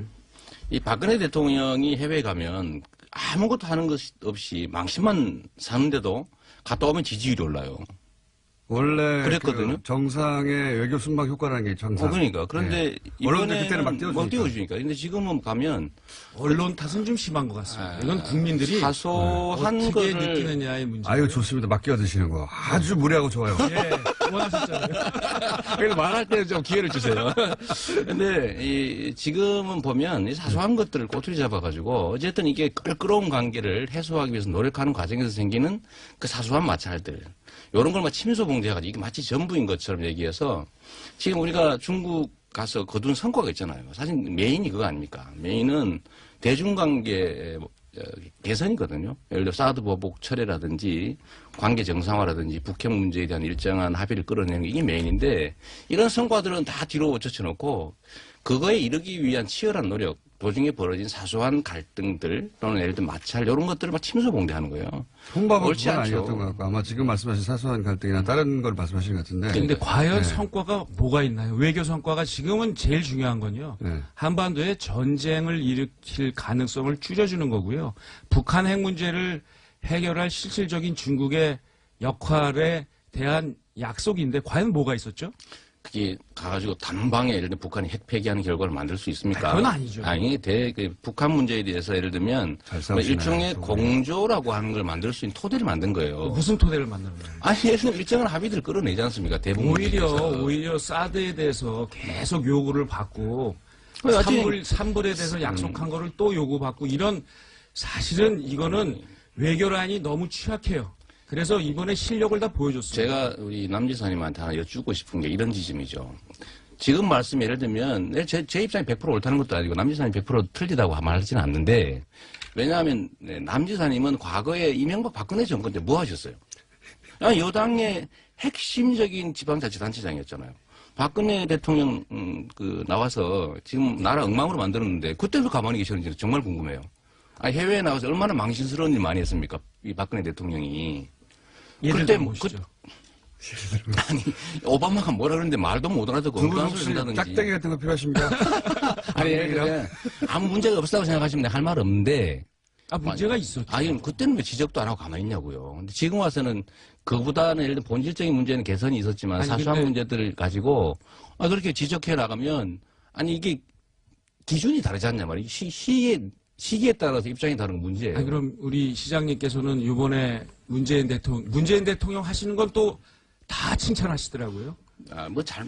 이 박근혜 대통령이 해외에 가면 아무것도 하는 것 없이 망신만 사는데도 갔다 오면 지지율이 올라요. 원래 그랬거든요. 그 정상의 외교 순방 효과라는 게 정상. 그러니까 그런데 언론들 그때는 막 띄워주니까. 근데 지금은 가면 언론 탓은 좀 심한 것 같습니다. 이건 국민들이 사소한 어떻게 거를 느끼느냐의 문제. 아유 좋습니다. 막 끼어드시는 거 아주 무례하고 좋아요. 예, 원하셨잖아요. 그래서 말할 때 좀 기회를 주세요. 근데 지금은 보면 이 사소한 것들을 꼬투리 잡아가지고 어쨌든 이게 껄끄러운 관계를 해소하기 위해서 노력하는 과정에서 생기는 그 사소한 마찰들. 이런 걸 막 침소봉대해가지고 이게 마치 전부인 것처럼 얘기해서 지금 우리가 중국 가서 거둔 성과가 있잖아요. 사실 메인이 그거 아닙니까? 메인은 대중관계 개선이거든요. 예를 들어 사드 보복 철회라든지 관계 정상화라든지 북핵 문제에 대한 일정한 합의를 끌어내는 게 이게 메인인데 이런 성과들은 다 뒤로 젖혀놓고 그거에 이르기 위한 치열한 노력, 도중에 벌어진 사소한 갈등들 또는 예를 들어 마찰 이런 것들을 막 침소봉대하는 거예요. 혼밥은 옳지 그건 않죠. 아니었던 것 같고 아마 지금 말씀하신 사소한 갈등이나 다른 걸 말씀하시는 것 같은데. 근데 과연 네. 성과가 뭐가 있나요? 외교 성과가 지금은 제일 중요한 건요. 네. 한반도에 전쟁을 일으킬 가능성을 줄여주는 거고요. 북한 핵 문제를 해결할 실질적인 중국의 역할에 대한 약속인데 과연 뭐가 있었죠? 그게 가가지고 단방에 예를 들어 북한이 핵 폐기하는 결과를 만들 수 있습니까? 그건 아니죠. 아니, 북한 문제에 대해서 예를 들면 잘 뭐 싸우시네, 일종의 두 분이. 공조라고 하는 걸 만들 수 있는 토대를 만든 거예요. 무슨 토대를 만드는 거예요? 아니, 예를 들면 일정한 합의들을 끌어내지 않습니까? 대부분. 오히려 사드에 대해서 계속 요구를 받고 하여튼 산불에 대해서 약속한 거를 또 요구받고 이런 사실은 이거는 외교란이 너무 취약해요. 그래서 이번에 실력을 다 보여줬습니다. 제가 우리 남지사님한테 하나 여쭙고 싶은 게 이런 지점이죠. 지금 말씀 예를 들면 제 입장이 100% 옳다는 것도 아니고 남지사님 100% 틀리다고 말하지는 않는데 왜냐하면 남지사님은 과거에 이명박 박근혜 정권 때 뭐 하셨어요? 여당의 핵심적인 지방자치단체장이었잖아요. 박근혜 대통령 나와서 지금 나라 엉망으로 만들었는데 그때도 가만히 계셨는지 정말 궁금해요. 해외에 나가서 얼마나 망신스러운 일 많이 했습니까? 이 박근혜 대통령이. 예를 그때 들어보시죠. 아니 오바마가 뭐라 그러는데 말도 못 알아듣고 두 분 엉뚱한 혹시 소리 한다든지. 짝대기 같은 거 필요하십니까? 아니 그냥 아무 문제가 없다고 생각하시면 내가 할 말 없는데 문제가 있었죠. 아니 그때는 왜 지적도 안 하고 가만히 있냐고요. 근데 지금 와서는 그보다는 예를 들어 본질적인 문제는 개선이 있었지만 아니, 사소한 근데- 문제들을 가지고 그렇게 지적해 나가면 이게 기준이 다르지 않냐 말이에요. 시기에 따라서 입장이 다른 건 문제예요. 그럼 우리 시장님께서는 이번에 문재인 대통령 하시는 건 또 다 칭찬하시더라고요.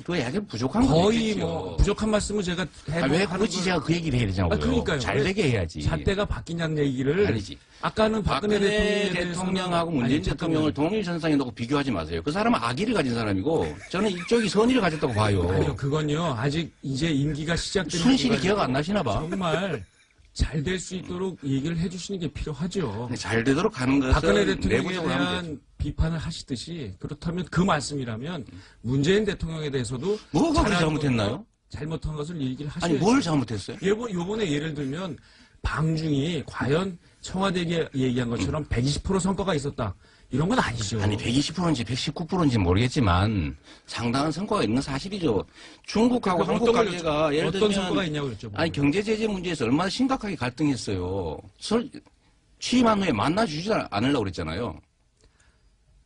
또 이야기 부족한 거 거의 뭐 부족한 말씀을 제가 해도 왜 하는 굳이 걸- 제가 그 얘기를 해야 되냐고요. 그러니까요. 잘 되게 해야지. 잣대가 바뀌냐는 얘기를 아니지. 아까는 박근혜 대통령하고 문재인 대통령을 동일 선상에 놓고 비교하지 마세요. 그 사람은 악의를 가진 사람이고 저는 이쪽이 선의를 가졌다고 봐요. 아니요, 그건요. 아직 이제 임기가 시작되는 순실이 순간이고 기억 안 나시나 봐. 정말 잘 될 수 있도록 얘기를 해주시는 게 필요하죠. 근데 잘 되도록 가는 것은 박근혜 대통령에 내부적으로 하면 되죠. 대한 비판을 하시듯이 그렇다면 그 말씀이라면 문재인 대통령에 대해서도 뭐가 그렇게 잘한 잘못했나요? 거, 잘못한 것을 얘기를 하셔야죠. 아니 뭘 잘못했어요? 요번에 예를 들면 방중이 과연 청와대에 얘기한 것처럼 120% 성과가 있었다. 이런 건 아니죠. 아니 120%인지 119%인지 모르겠지만 상당한 성과가 있는 건 사실이죠. 중국하고 그러니까 한국 어떤 관계가 예를 어떤 들면 성과가 있냐고 여쭤보고. 아니 경제 제재 문제에서 얼마나 심각하게 갈등했어요. 취임한 후에 만나주지 않으려고 그랬잖아요.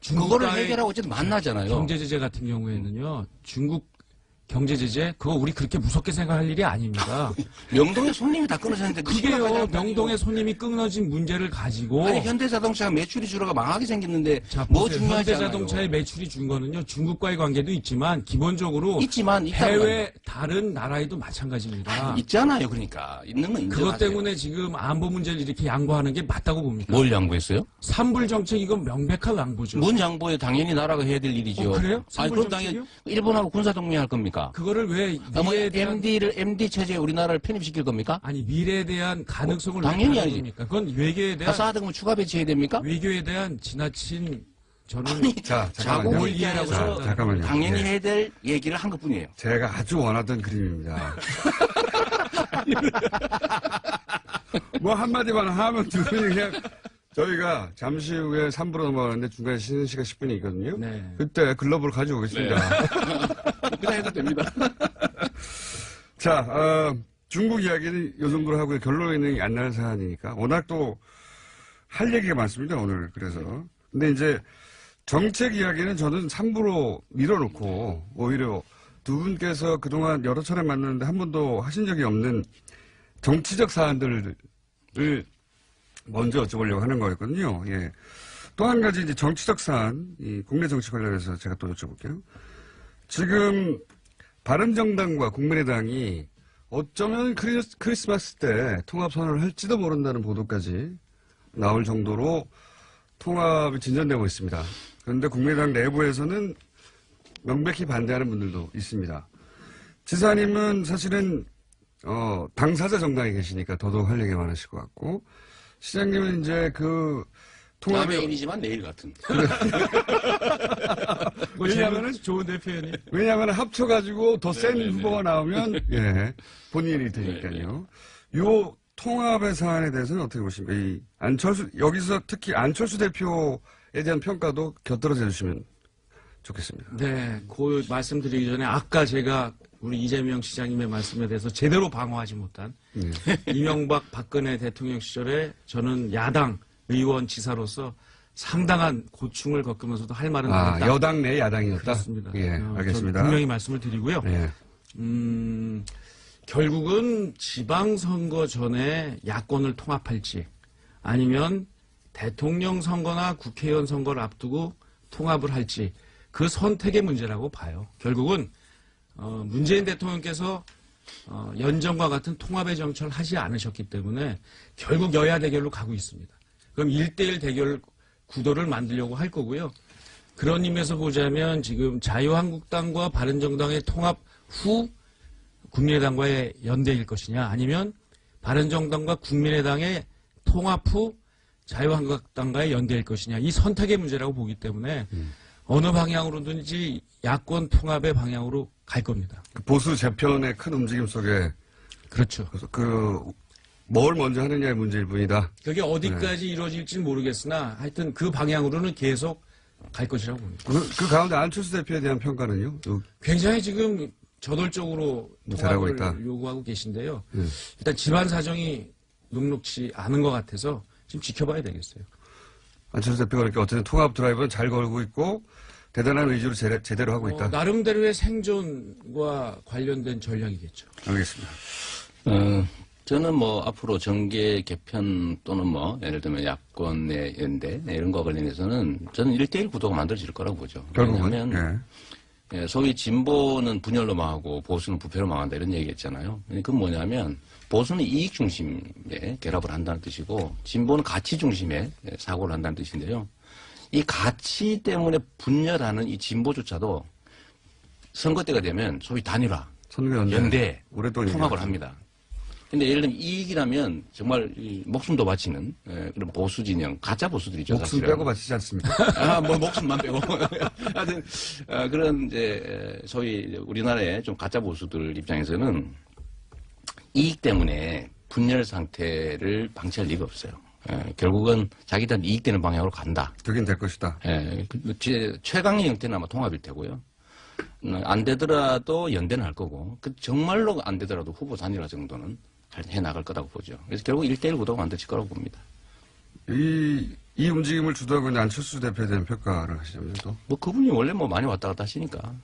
그거를 해결하고 어쨌든 만나잖아요. 경제 제재 같은 경우에는요. 중국 경제 제재 그거 우리 그렇게 무섭게 생각할 일이 아닙니다. 명동에 손님이 다 끊어졌는데 그 심각하지 그게요. 않다니요. 명동에 손님이 끊어진 문제를 가지고 아니 현대자동차가 매출이 줄어가 망하게 생겼는데 자, 뭐 보세요. 중요하지 않아요. 현대자동차의 매출이 준 거는요. 중국과의 관계도 있지만 기본적으로 있지만 있다고 해외 다른 나라에도 마찬가지입니다. 있잖아요. 그러니까 있는 건 인정하세요. 그것 때문에 지금 안보 문제를 이렇게 양보하는 게 맞다고 봅니까? 뭘 양보했어요? 산불 정책 이건 명백한 양보죠. 뭔 양보에 당연히 나라가 해야 될 일이죠. 그래요? 아니 산불 그럼 당연히 정책이요? 일본하고 군사 동맹할 겁니까? 그거를 왜 뭐 미래에 대한 MD 체제에 우리나라를 편입시킬 겁니까? 아니 미래에 대한 가능성을 당연히 왜 아니지. 겁니까? 그건 외교에 대한 사드금 추가 배치해야 됩니까? 외교에 대한 지나친 저는 자, 자고 잠깐만요. 뭘 이해하라고 자, 생각하는 잠깐만요. 당연히 예. 해야 될 얘기를 한 것뿐이에요. 제가 아주 원하던 그림입니다. 뭐 한마디만 하면 두 분이 그냥 저희가 잠시 후에 3부로 넘어가는데 중간에 쉬는 시간 10분이 있거든요. 네. 그때 글러브를 가지고 오겠습니다. 그냥 해도 됩니다. 자, 중국 이야기는 이 정도로 하고 결론이 안 나는 사안이니까 워낙 또 할 얘기가 많습니다, 오늘. 그래서. 근데 이제 정책 이야기는 저는 3부로 밀어놓고 오히려 두 분께서 그동안 여러 차례 만났는데 한 번도 하신 적이 없는 정치적 사안들을 먼저 여쭤보려고 하는 거였거든요. 예. 또 한 가지 이제 정치적 사안, 이 국내 정치 관련해서 제가 또 여쭤볼게요. 지금 바른정당과 국민의당이 어쩌면 크리스마스 때 통합 선언을 할지도 모른다는 보도까지 나올 정도로 통합이 진전되고 있습니다. 그런데 국민의당 내부에서는 명백히 반대하는 분들도 있습니다. 지사님은 사실은 당사자 정당에 계시니까 더더욱 할 얘기 많으실 것 같고, 시장님은 이제 그 통합의 남해인이지만 내일 같은. 왜냐하면은 좋은데 표현이. 왜냐하면 합쳐가지고 더 센 네네네. 후보가 나오면 예 본인이 되니까요. 요 통합의 사안에 대해서는 어떻게 보십니까? 이 안철수 여기서 특히 안철수 대표에 대한 평가도 곁들여져 주시면 좋겠습니다. 네, 그 말씀드리기 전에 아까 제가 우리 이재명 시장님의 말씀에 대해서 제대로 방어하지 못한 이명박 박근혜 대통령 시절에 저는 야당 의원 지사로서 상당한 고충을 겪으면서도 할 말은 많았다. 여당 내 야당이었다. 그렇습니다. 예, 알겠습니다. 저는 분명히 말씀을 드리고요. 예. 결국은 지방선거 전에 야권을 통합할지 아니면 대통령 선거나 국회의원 선거를 앞두고 통합을 할지 그 선택의 문제라고 봐요. 결국은 문재인 대통령께서 연정과 같은 통합의 정책을 하지 않으셨기 때문에 결국 여야 대결로 가고 있습니다. 그럼 1대1 대결 구도를 만들려고 할 거고요. 그런 의미에서 보자면 지금 자유한국당과 바른정당의 통합 후 국민의당과의 연대일 것이냐 아니면 바른정당과 국민의당의 통합 후 자유한국당과의 연대일 것이냐 이 선택의 문제라고 보기 때문에 어느 방향으로든지 야권 통합의 방향으로 갈 겁니다. 보수 재편의 큰 움직임 속에 그렇죠. 뭘 먼저 하느냐의 문제일 뿐이다. 그게 어디까지 이루어질지는 모르겠으나 하여튼 그 방향으로는 계속 갈 것이라고 봅니다. 그 가운데 안철수 대표에 대한 평가는요? 굉장히 지금 저돌적으로 잘하고 통합을 있다. 요구하고 계신데요. 일단 집안 사정이 녹록치 않은 것 같아서 지금 지켜봐야 되겠어요. 안철수 대표가 그렇게 어쨌든 통합 드라이브는 잘 걸고 있고 대단한 의지로 제대로 하고 있다. 나름대로의 생존과 관련된 전략이겠죠. 알겠습니다. 저는 뭐 앞으로 정계 개편 또는 뭐 예를 들면 야권의 연대 이런 거와 관련해서는 저는 1대1 구도가 만들어질 거라고 보죠. 결국은 왜냐하면 소위 진보는 분열로 망하고 보수는 부패로 망한다 이런 얘기했잖아요. 그건 뭐냐면 보수는 이익 중심의 결합을 한다는 뜻이고 진보는 가치 중심의 사고를 한다는 뜻인데요. 이 가치 때문에 분열하는 이 진보조차도 선거 때가 되면 소위 단일화, 연대, 오랫동안 통합을 합니다. 근데 예를 들면 이익이라면 정말 목숨도 바치는 그런 보수 진영, 가짜 보수들이죠. 목숨 사실은. 빼고 바치지 않습니까? 뭐 목숨만 빼고. 하여튼 그런 이제 소위 우리나라의 좀 가짜 보수들 입장에서는 이익 때문에 분열 상태를 방치할 리가 없어요. 결국은 자기들한테 이익되는 방향으로 간다. 되긴 될 것이다. 최강의 형태는 아마 통합일 테고요. 안 되더라도 연대는 할 거고, 정말로 안 되더라도 후보 단일화 정도는 해 나갈 거라고 보죠. 그래서 결국 1대1 구도가 만들어질 거라고 봅니다. 이 움직임을 주도하고 있는 안철수 대표에 대한 평가를 하시자면 또? 뭐 그분이 원래 뭐 많이 왔다 갔다 하시니까.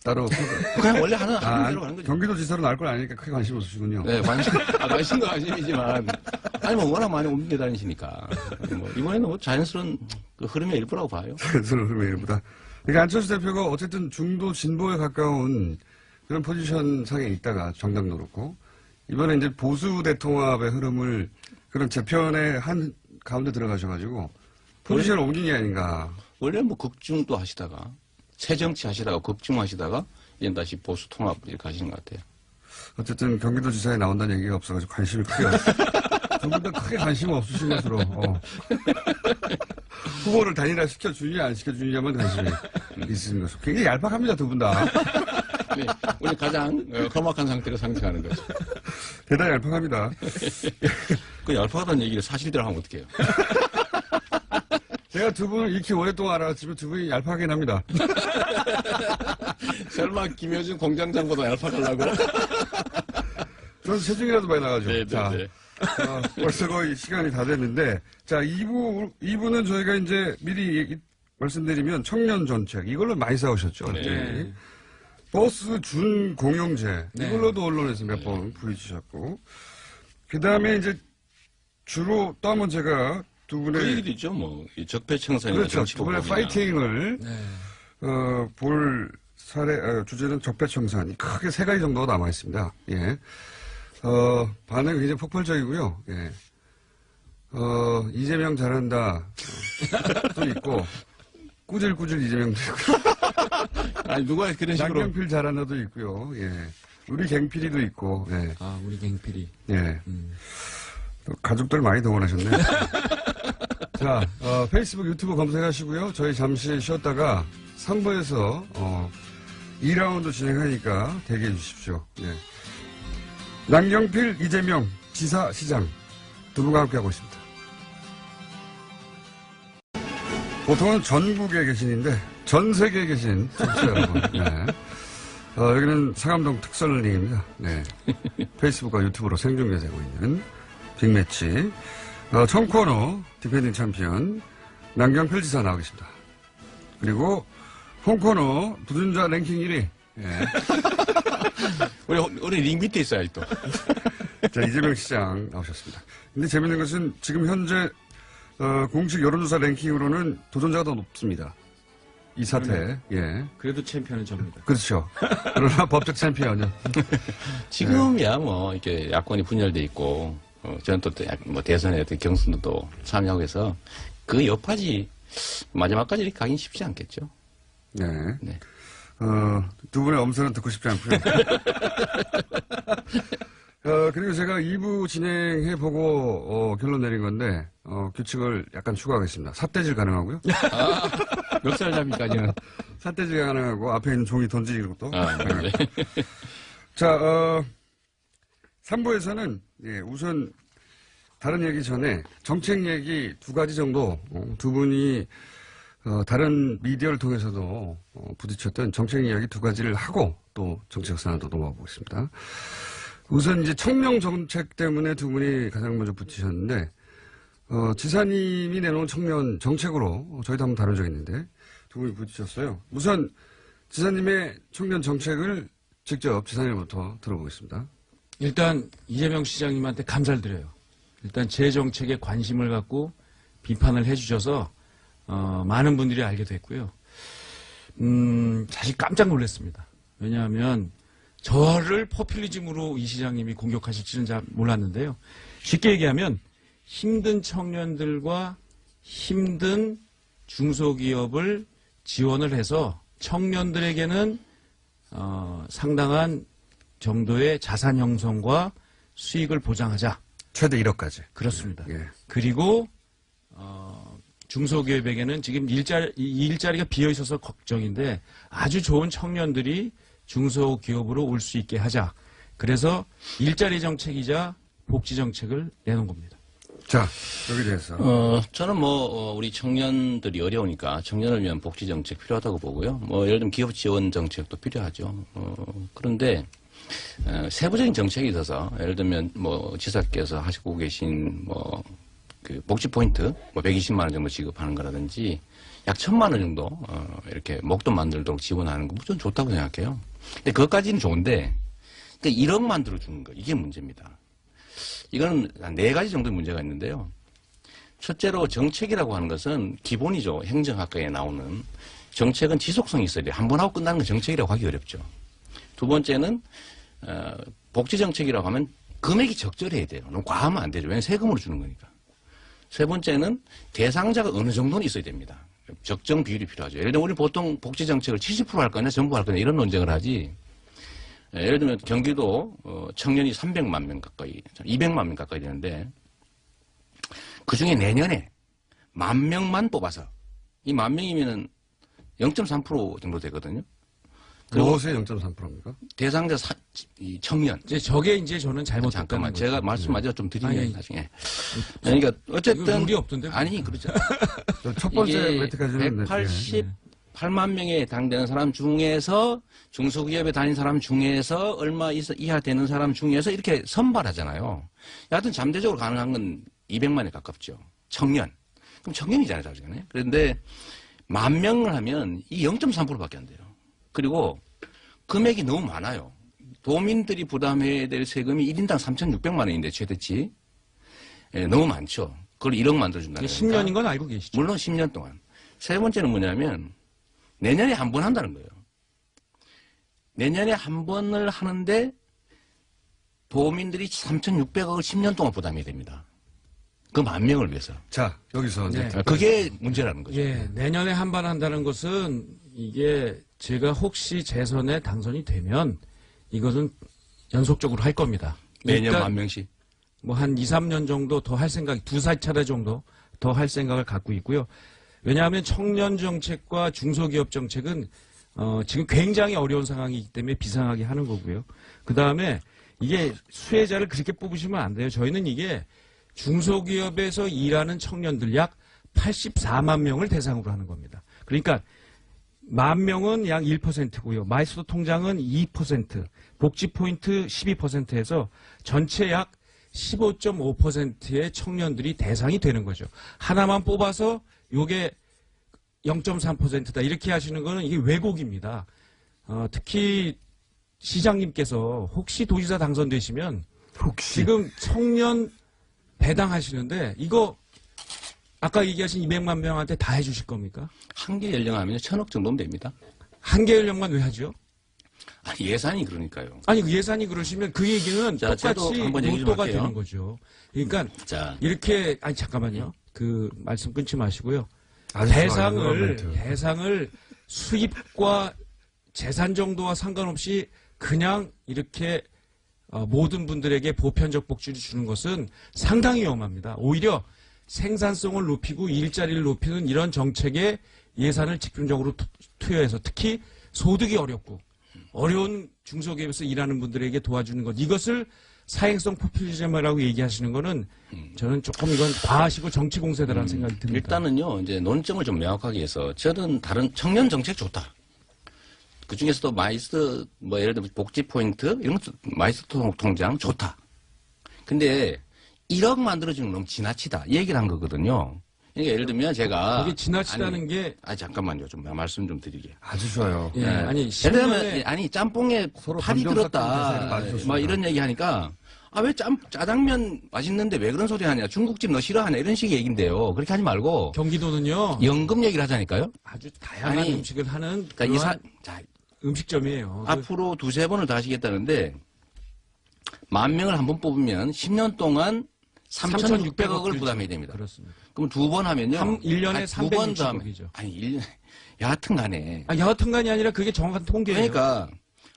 따로 그냥 원래 하는 대로 가는 거죠. 경기도지사로 나올 건 아니니까 크게 관심 없으시군요. 네, 관심도 관심이지만, 아니, 뭐, 워낙 많이 옮겨 다니시니까. 뭐, 이번에는 뭐 자연스러운 그 흐름의 일부라고 봐요. 자연스러운 흐름의 일부다. 그러니까 안철수 대표가 어쨌든 중도 진보에 가까운 그런 포지션 상에 있다가 정당도 그렇고, 이번에 이제 보수 대통합의 흐름을 그런 재편의 한 가운데 들어가셔가지고, 포지션을 옮긴 게 아닌가. 원래 뭐 극중도 하시다가, 새정치 하시다가, 극중하시다가, 이제 다시 보수 통합 이렇게 하시는 것 같아요. 어쨌든 경기도지사에 나온다는 얘기가 없어가지고 관심이 크게 전부 다 크게 관심 없으신 것으로 후보를 단일화 시켜주느냐 안 시켜주느냐만 관심이 있으신 것으로 굉장히 얄팍합니다 두 분 다. 네, 우리 가장 험악한 상태로 상징하는 거죠. 대단히 얄팍합니다. 그 얄팍하다는 얘기를 사실대로 하면 어떡해요? 제가 두 분을 이렇게 오랫동안 알아봤지만 두 분이 얄팍하긴 합니다. 설마 김효준 공장장보다 얄팍하려고? 저는 체중이라도 많이 나가죠. 네, 자, 네. 벌써 거의 시간이 다 됐는데, 자, 2부는 저희가 이제 미리 말씀드리면 청년 정책, 이걸로 많이 싸우셨죠. 네. 버스 준 공용제, 네. 이걸로도 언론에서 몇 번 부딪히셨고, 그 다음에 이제 주로 또 한 번 제가 두 분의. 그 얘기도 있죠, 뭐. 이 적폐청산이나 그렇죠. 정치 두 분의 보복이나. 파이팅을, 볼 주제는 적폐청산. 크게 세 가지 정도가 남아 있습니다. 예. 반응이 굉장히 폭발적이고요. 예. 이재명 잘한다. 또 있고, 꾸질꾸질 이재명도 있고, 아니, 누가 그런 식으로. 양경필 잘하나도 있고요. 예. 우리 갱필이도 있고, 예. 아, 우리 갱필이. 예. 또 가족들 많이 동원하셨네. 자, 페이스북, 유튜브 검색하시고요. 저희 잠시 쉬었다가 3부에서, 2라운드 진행하니까 대기해 주십시오. 예. 남경필, 이재명, 지사, 시장 두 분과 함께하고 있습니다. 보통은 전국에 계신인데 전 세계에 계신 청취자 여러분. 네. 여기는 상암동 특설링입니다. 네. 페이스북과 유튜브로 생중계되고 있는 빅매치. 첫 코너 디펜딩 챔피언 남경필 지사 나와 계십니다. 그리고 홈 코너 부준자 랭킹 1위. 예. 우리 링 밑에 있어요, 또. 자, 이재명 시장 나오셨습니다. 근데 재밌는 것은 지금 현재 공식 여론조사 랭킹으로는 도전자가 더 높습니다. 이 사태. 예. 그래도 챔피언은 접니다. 그렇죠. 그러나 법적 챔피언은. 지금이야 뭐 이렇게 야권이 분열돼 있고 저는 또 뭐 대선에 어떤 경선도 또 참여하고 해서 그 여파지 마지막까지 이렇게 가긴 쉽지 않겠죠. 네. 네. 두 분의 엄선은 듣고 싶지 않고요. 그리고 제가 2부 진행해보고, 결론 내린 건데, 규칙을 약간 추가하겠습니다. 삿대질 가능하고요. 몇 살잡이까지는. 삿대질 가능하고, 앞에 있는 종이 던지는 것도. 네. 자, 3부에서는, 예, 우선, 다른 얘기 전에, 정책 얘기 두 가지 정도, 두 분이, 다른 미디어를 통해서도, 부딪혔던 정책 이야기 두 가지를 하고, 또 정책 사안도 넘어가 보겠습니다. 우선 이제 청명 정책 때문에 두 분이 가장 먼저 붙이셨는데, 지사님이 내놓은 청년 정책으로 저희도 한번 다룬 적이 있는데, 두 분이 붙이셨어요. 우선 지사님의 청년 정책을 직접 지사님부터 들어보겠습니다. 일단 이재명 시장님한테 감사를 드려요. 일단 제 정책에 관심을 갖고 비판을 해주셔서 많은 분들이 알게 됐고요. 사실 깜짝 놀랐습니다. 왜냐하면 저를 포퓰리즘으로 이 시장님이 공격하실지는 잘 몰랐는데요. 쉽게 얘기하면 힘든 청년들과 힘든 중소기업을 지원을 해서 청년들에게는 상당한 정도의 자산 형성과 수익을 보장하자. 최대 1억까지. 그렇습니다. 예. 그리고 중소기업에게는 지금 일자리가 비어 있어서 걱정인데 아주 좋은 청년들이 중소기업으로 올 수 있게 하자. 그래서 일자리 정책이자 복지 정책을 내놓은 겁니다. 자, 여기 대해서. 저는 우리 청년들이 어려우니까 청년을 위한 복지 정책 필요하다고 보고요. 예를 들면 기업 지원 정책도 필요하죠. 그런데, 세부적인 정책이 있어서, 예를 들면, 지사께서 하시고 계신, 그 복지 포인트, 120만원 정도 지급하는 거라든지, 약 1,000만원 정도, 이렇게 목돈 만들도록 지원하는 거 무조건 좋다고 생각해요. 근데 그것까지는 좋은데, 그러니까 1억만 들어주는 거, 이게 문제입니다. 이거는 한 4가지 정도의 문제가 있는데요. 첫째로 정책이라고 하는 것은 기본이죠. 행정학과에 나오는. 정책은 지속성이 있어야 돼요. 한 번 하고 끝나는 건 정책이라고 하기 어렵죠. 두 번째는, 복지 정책이라고 하면 금액이 적절해야 돼요. 너무 과하면 안 되죠. 왜냐하면 세금으로 주는 거니까. 세 번째는 대상자가 어느 정도는 있어야 됩니다. 적정 비율이 필요하죠. 예를 들면 우리 보통 복지 정책을 70% 할 거냐 전부 할 거냐 이런 논쟁을 하지. 예를 들면 경기도 청년이 300만 명 가까이, 200만 명 가까이 되는데 그중에 내년에 10,000명만 뽑아서 이 10,000명이면은 0.3% 정도 되거든요. 무엇의 0.3%입니까? 대상자 이 청년. 저게 이제 저는 잘못했다는 잠깐만 거죠. 제가 말씀 마저 좀 드리면 아니, 나중에. 그러니까 어쨌든 룰이 없던데. 아니 그렇죠. 첫 번째 매트까지는 188만 명에 해당되는 사람 중에서 중소기업에 다닌 사람 중에서 얼마 이하 되는 사람 중에서 이렇게 선발하잖아요. 여하튼 잠재적으로 가능한 건 200만에 가깝죠. 청년. 그럼 청년이잖아요, 사실은. 그런데 10,000명을 하면 이 0.3%밖에 안 돼요. 그리고 금액이 너무 많아요. 도민들이 부담해야 될 세금이 1인당 3,600만 원인데 최대치. 예, 너무 많죠. 그걸 1억 만들어준다는 10년인 건 알고 계시죠? 물론 10년 동안. 세 번째는 뭐냐면 내년에 한 번 한다는 거예요. 내년에 한 번을 하는데 도민들이 3,600억을 10년 동안 부담해야 됩니다. 그 10,000명을 위해서. 자, 여기서 이제 네. 그게 문제라는 거죠. 예, 내년에 한반한다는 것은 이게 제가 혹시 재선에 당선이 되면 이것은 연속적으로 할 겁니다. 매년 일단 10,000명씩. 뭐 한 2, 3년 정도 더 할 생각, 2-4차례 정도 더 할 생각을 갖고 있고요. 왜냐하면 청년 정책과 중소기업 정책은 지금 굉장히 어려운 상황이기 때문에 비상하게 하는 거고요. 그 다음에 이게 수혜자를 그렇게 뽑으시면 안 돼요. 저희는 이게 중소기업에서 일하는 청년들 약 84만 명을 대상으로 하는 겁니다. 그러니까 10,000명은 약 1%고요. 마이스터 통장은 2%, 복지포인트 12%에서 전체 약 15.5%의 청년들이 대상이 되는 거죠. 하나만 뽑아서 요게 0.3%다 이렇게 하시는 거는 이게 왜곡입니다. 특히 시장님께서 혹시 도지사 당선되시면 지금 청년 배당하시는데 이거 아까 얘기하신 200만 명한테 다 해주실 겁니까? 한계 연령하면 1,000억 정도면 됩니다. 한개 연령만 왜 하죠? 아니, 예산이 그러니까요. 아니 예산이 그러시면 그 얘기는 자, 저도 똑같이 한번 얘기 좀 로또가 할게요. 되는 거죠. 그러니까 자, 이렇게 아니 잠깐만요. 그 말씀 끊지 마시고요. 아주 좋아요, 그런 멘트. 대상을 수입과 재산 정도와 상관없이 그냥 이렇게 모든 분들에게 보편적 복지를 주는 것은 상당히 위험합니다. 오히려 생산성을 높이고 일자리를 높이는 이런 정책에 예산을 집중적으로 투여해서 특히 소득이 어렵고 어려운 중소기업에서 일하는 분들에게 도와주는 것 이것을 사행성 포퓰리즘이라고 얘기하시는 거는 저는 조금 이건 과하시고 정치 공세다라는 생각이 듭니다. 일단은요, 이제 논점을 좀 명확하게 해서 저는 다른 청년 정책 좋다. 그 중에서도 마이스, 뭐 예를 들면 복지 포인트, 이런 것도 마이스 통장 좋다. 근데 1억 만들어주는 건 너무 지나치다. 이 얘기를 한 거거든요. 그러니까 예를 들면 제가. 이게 지나치다는 게. 잠깐만요. 좀 말씀 좀 드리게. 아주 좋아요. 예, 아니, 예를 10년에. 들면, 아니, 짬뽕에 서로 팔이 감정 섞이는 대사를 들었다. 맞으셨습니다. 막 이런 얘기 하니까, 왜 짜장면 맛있는데 왜 그런 소리 하냐. 중국집 너 싫어하냐. 이런 식의 얘기인데요. 그렇게 하지 말고. 경기도는요. 연금 얘기를 하자니까요. 아주 다양한 아니, 음식을 하는 그러니까 그러한 음식점이에요. 앞으로 2-3번을 더 하시겠다는데, 10,000명을 한 번 뽑으면 10년 동안 3,600억을 부담해야 됩니다. 그렇습니다. 그럼 2번 하면요. 1년에 2번 더 하면. 360억이죠. 아니, 1년, 여하튼 간에. 여하튼간이 아니라 그게 정확한 통계예요. 그러니까,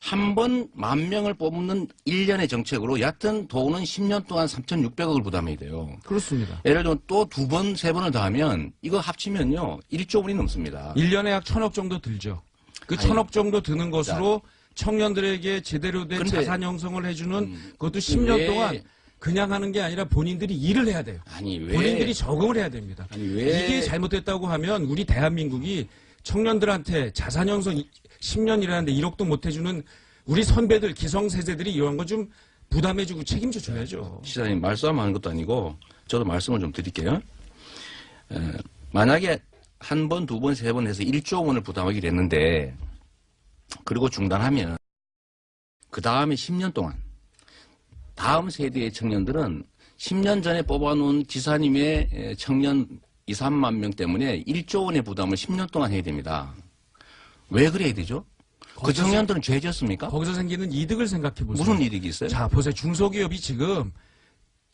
한 번 10,000명을 뽑는 1년의 정책으로 여하튼 돈은 10년 동안 3,600억을 부담해야 돼요. 그렇습니다. 예를 들면 또 2번, 3번을 더 하면 이거 합치면요. 1조 원이 넘습니다. 1년에 약 1,000억 정도 들죠. 그 아니, 1,000억 정도 드는 것으로 청년들에게 제대로 된 근데, 자산 형성을 해주는 그것도 10년 왜, 동안 그냥 하는 게 아니라 본인들이 일을 해야 돼요. 아니, 왜. 본인들이 적응을 해야 됩니다. 아니, 왜. 이게 잘못됐다고 하면 우리 대한민국이 청년들한테 자산 형성 10년 일하는데 1억도 못 해주는 우리 선배들 기성세대들이 이런 거 좀 부담해주고 책임져 줘야죠. 시장님 말싸움하는 것도 아니고 저도 말씀을 좀 드릴게요. 만약에 한 번, 2번, 3번 해서 1조 원을 부담하기로 했는데 그리고 중단하면 그 다음에 10년 동안 다음 세대의 청년들은 10년 전에 뽑아놓은 지사님의 청년 2, 3만 명 때문에 1조 원의 부담을 10년 동안 해야 됩니다. 왜 그래야 되죠? 그 청년들은 죄 졌습니까? 거기서 생기는 이득을 생각해 보세요. 무슨 이득이 있어요? 자, 보세요. 중소기업이 지금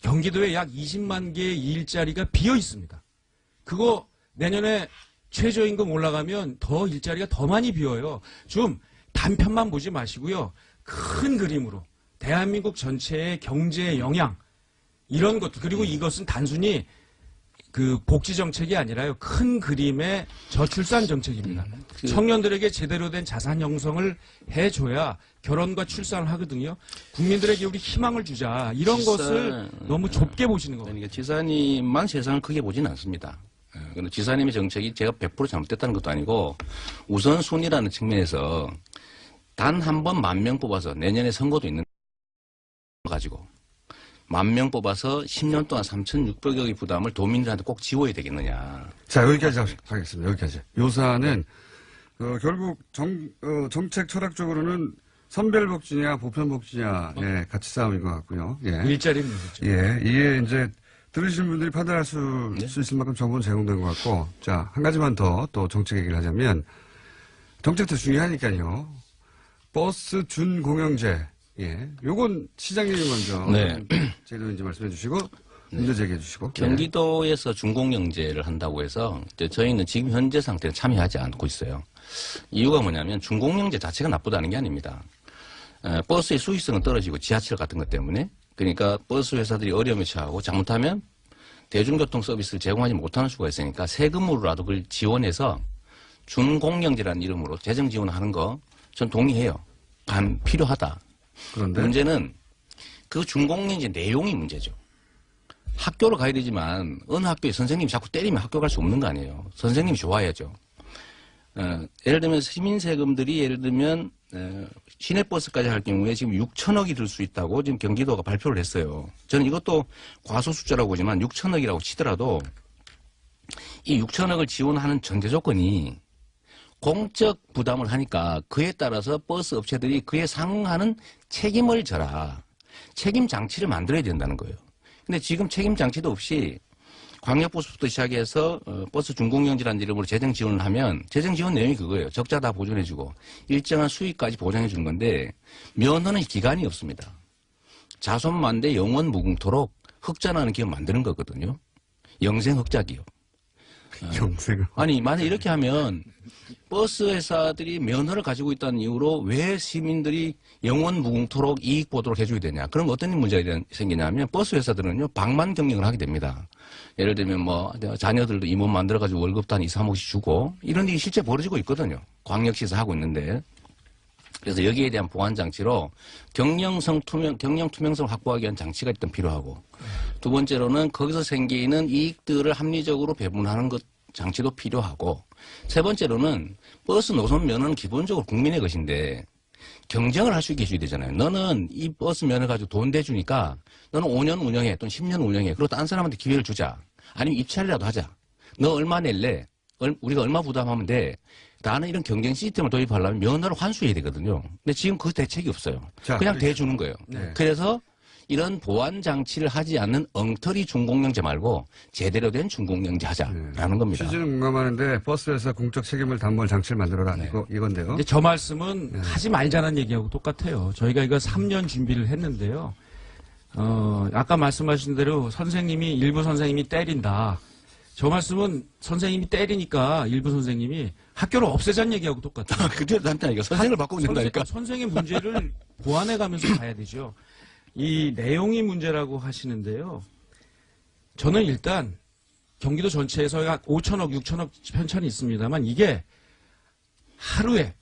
경기도에 약 20만 개의 일자리가 비어 있습니다. 그거 내년에 최저임금 올라가면 더 일자리가 더 많이 비어요. 좀 단편만 보지 마시고요. 큰 그림으로 대한민국 전체의 경제의 영향 이런 것도 그리고 이것은 단순히 그 복지 정책이 아니라요. 큰 그림의 저출산 정책입니다. 청년들에게 제대로 된 자산 형성을 해줘야 결혼과 출산을 하거든요. 국민들에게 우리 희망을 주자. 이런 것을 너무 좁게 보시는 겁니다. 그러니까 지사님만 세상을 크게 보지는 않습니다. 근데 지사님의 정책이 제가 100% 잘못됐다는 것도 아니고 우선순위라는 측면에서 단 한 번 10,000명 뽑아서 내년에 선거도 있는 가지고 10,000명 뽑아서 10년 동안 3,600억의 부담을 도민들한테 꼭 지워야 되겠느냐. 자, 여기까지 하겠습니다. 여기까지. 요사는 결국 정책 철학적으로는 선별복지냐 보편복지냐의 가치 싸움인 것 같고요. 예. 일자리 문제죠. 예, 이게 이제 들으시는 분들이 판단할 수 있을 만큼 정보는 제공된 것 같고, 자, 한 가지만 더 또 정책 얘기를 하자면, 정책도 중요하니까요. 버스 준공영제, 예, 요건 시장님이 먼저 네. 제도인지 말씀해 주시고, 문제 제기해 주시고. 경기도에서 준공영제를 한다고 해서 이제 저희는 지금 현재 상태는 참여하지 않고 있어요. 이유가 뭐냐면 준공영제 자체가 나쁘다는 게 아닙니다. 버스의 수익성은 떨어지고 지하철 같은 것 때문에 그러니까 버스 회사들이 어려움에 처하고 잘못하면 대중교통 서비스를 제공하지 못하는 수가 있으니까 세금으로라도 그걸 지원해서 준공영제라는 이름으로 재정 지원하는 거 전 동의해요. 필요하다. 그런데 문제는 그 준공영제 내용이 문제죠. 학교로 가야 되지만 어느 학교에 선생님이 자꾸 때리면 학교 갈 수 없는 거 아니에요. 선생님이 좋아야죠. 예를 들면 시민 세금들이 예를 들면 시내버스까지 할 경우에 지금 6천억이 들 수 있다고 지금 경기도가 발표를 했어요. 저는 이것도 과소 숫자라고 보지만 6천억이라고 치더라도 이 6천억을 지원하는 전제 조건이 공적 부담을 하니까 그에 따라서 버스 업체들이 그에 상응하는 책임을 져라. 책임 장치를 만들어야 된다는 거예요. 근데 지금 책임 장치도 없이 광역버스부터 시작해서 버스 준공영제라는 이름으로 재정 지원을 하면 재정 지원 내용이 그거예요. 적자 다 보존해주고 일정한 수익까지 보장해주는 건데 면허는 기간이 없습니다. 자손만대 영원 무궁토록 흑자나는 기업 만드는 거거든요. 영생 흑자 기업. 영생을. 아니 만약 이렇게 하면 버스 회사들이 면허를 가지고 있다는 이유로 왜 시민들이 영원 무궁토록 이익 보도록 해줘야 되냐. 그럼 어떤 문제가 생기냐면 버스 회사들은요 방만 경영을 하게 됩니다. 예를 들면 뭐 자녀들도 임원 만들어가지고 월급도 한 2, 3억씩 주고 이런 일이 실제 벌어지고 있거든요. 광역시에서 하고 있는데. 그래서 여기에 대한 보완 장치로 경영 투명성을 확보하기 위한 장치가 일단 필요하고 두 번째로는 거기서 생기는 이익들을 합리적으로 배분하는 것 장치도 필요하고 세 번째로는 버스 노선 면허는 기본적으로 국민의 것인데 경쟁을 할 수 있게 해줘야 되잖아요. 너는 이 버스 면허 가지고 돈 대주니까 너는 5년 운영해 또는 10년 운영해. 그리고 다른 사람한테 기회를 주자. 아니면 입찰이라도 하자. 너 얼마 낼래? 우리가 얼마 부담하면 돼. 나는 이런 경쟁 시스템을 도입하려면 면허를 환수해야 되거든요. 근데 지금 그 대책이 없어요. 자, 그냥 대주는 거예요. 네. 그래서 이런 보완 장치를 하지 않는 엉터리 준공영제 말고 제대로 된 준공영제 하자라는 겁니다. 취지는 공감하는데 버스에서 공적 책임을 담보할 장치를 만들어라. 이건데요. 근데 저 말씀은 하지 말자는 얘기하고 똑같아요. 저희가 이거 3년 준비를 했는데요. 아까 말씀하신 대로 선생님이 일부 선생님이 때린다. 저 말씀은 선생님이 때리니까 일부 선생님이 학교를 없애자는 얘기하고 똑같아요. 그대로 한다니까. 선생을 바꾸면 된다니까. 선생의 문제를 보완해가면서 가야 되죠. 이 내용이 문제라고 하시는데요. 저는 일단 경기도 전체에서 약 5천억, 6천억 편찬이 있습니다만 이게 하루에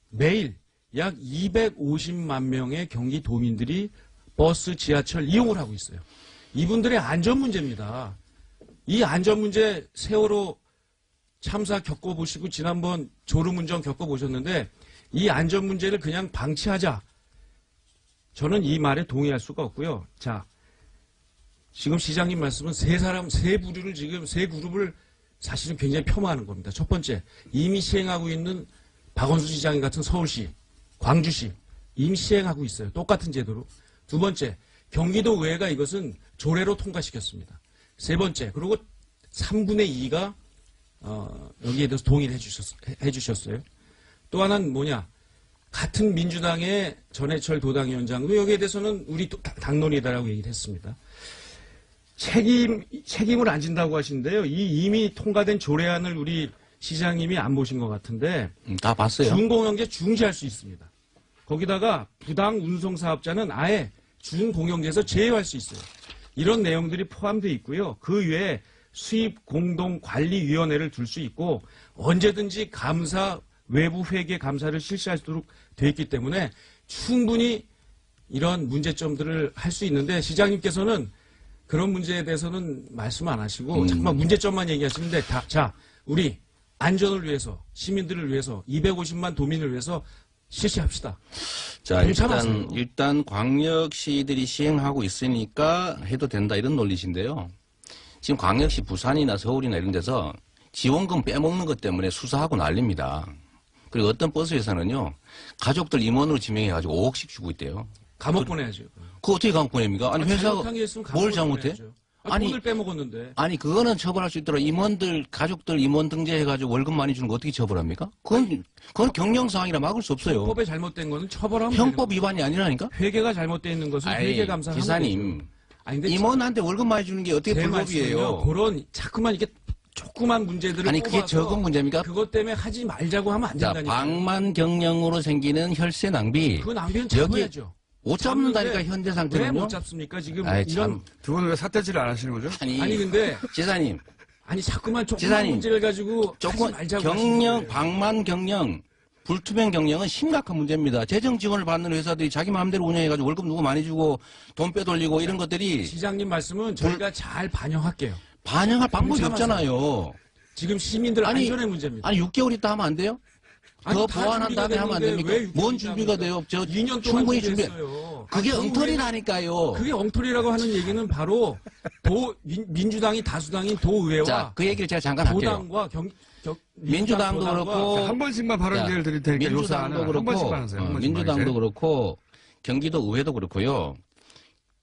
매일 약 250만 명의 경기도민들이 버스, 지하철 이용을 하고 있어요. 이분들의 안전 문제입니다. 이 안전 문제 세월호 참사 겪어보시고 지난번 졸음운전 겪어보셨는데 이 안전 문제를 그냥 방치하자. 저는 이 말에 동의할 수가 없고요. 자, 지금 시장님 말씀은 세 그룹을 사실은 굉장히 폄하하는 겁니다. 첫 번째, 이미 시행하고 있는 박원순 시장님 같은 서울시, 광주시 이미 시행하고 있어요. 똑같은 제도로. 두 번째, 경기도 의회가 이것은 조례로 통과시켰습니다. 세 번째, 그리고 3분의 2가 여기에 대해서 동의를 해주셨어요. 또 하나는 뭐냐? 같은 민주당의 전해철 도당위원장도 여기에 대해서는 우리 당론이다라고 얘기를 했습니다. 책임을 안 진다고 하시는데요. 이미 통과된 조례안을 우리 시장님이 안 보신 것 같은데. 다 봤어요. 준공영제 중지할 수 있습니다. 거기다가 부당 운송 사업자는 아예 준공영제에서 제외할 수 있어요. 이런 내용들이 포함되어 있고요. 그 외에 수입공동관리위원회를 둘 수 있고 언제든지 감사, 외부 회계 감사를 실시할 수 있도록 되어 있기 때문에 충분히 이런 문제점들을 할 수 있는데 시장님께서는 그런 문제에 대해서는 말씀 안 하시고 잠깐만 문제점만 얘기하시는데 자, 우리 안전을 위해서 시민들을 위해서 250만 도민을 위해서 실시합시다. 자, 일단 광역시들이 시행하고 있으니까 해도 된다 이런 논리신데요. 지금 광역시 부산이나 서울이나 이런 데서 지원금 빼먹는 것 때문에 수사하고 난립니다. 그리고 어떤 버스 회사는요, 가족들 임원으로 지명해가지고 5억씩 주고 있대요. 감옥 보내야죠. 그거 어떻게 감옥 보냅니까? 아니, 회사가 뭘 잘못해? 아니, 돈을 빼먹었는데. 아니, 그거는 처벌할 수 있더라. 가족들 임원 등재해가지고 월급 많이 주는 거 어떻게 처벌합니까? 그건 경영상황이라 막을 수 없어요. 형법에 잘못된 거는 처벌하면 형법 위반이 아니라니까? 회계가 잘못되어 있는 것은 회계감사. 기사님, 아니, 근데 임원한테 월급 많이 주는 게 어떻게 제 불법이에요? 말씀은요, 그런 자꾸만 이게 조그만 문제들을 아니 그게 뽑아서 적은 문제입니까? 그것 때문에 하지 말자고 하면 안 자, 된다니까. 방만 경영으로 생기는 혈세 낭비. 그 낭비는 여기 잡아야죠. 못 잡는다니까 현재 왜 상태는요. 못 잡습니까? 지금 아이, 이런 참. 두 분은 왜 사태질을 안 하시는 거죠? 아니 근데 지사님, 아니 자꾸만 조그만 지사님, 문제를 가지고 하지 조금 말자고 경영, 하시는 거예요. 방만 경영, 불투명 경영은 심각한 문제입니다. 재정 지원을 받는 회사들이 자기 마음대로 운영해가지고 월급 누구 많이 주고 돈 빼돌리고 이런 것들이 시장님 말씀은 저희가 잘 반영할게요. 반영할 방법이 참아서. 없잖아요. 지금 시민들 아니, 안전의 문제입니다. 아니 6개월 있다 하면 안 돼요? 아니, 더 다 보완한 준비가 다음에 하면 안 됐는데 됩니까? 왜 6개월 뭔 있다 준비가 합니까? 돼요? 저 2년 동안 충분히 준비. 준비했어요. 그게 아, 엉터리라니까요. 그게 엉터리라고 하는 얘기는 바로 민주당이 다수당인 도의회와 자, 그 얘기를 제가 잠깐 할게요. 도당과 민주당도 도당과 그렇고 자, 한 번씩만 발언 기회를 드릴 테니까 요사안은 민주당도 한 그렇고 번씩만 하세요. 한 번씩만 민주당도 이제. 그렇고 경기도 의회도 그렇고요.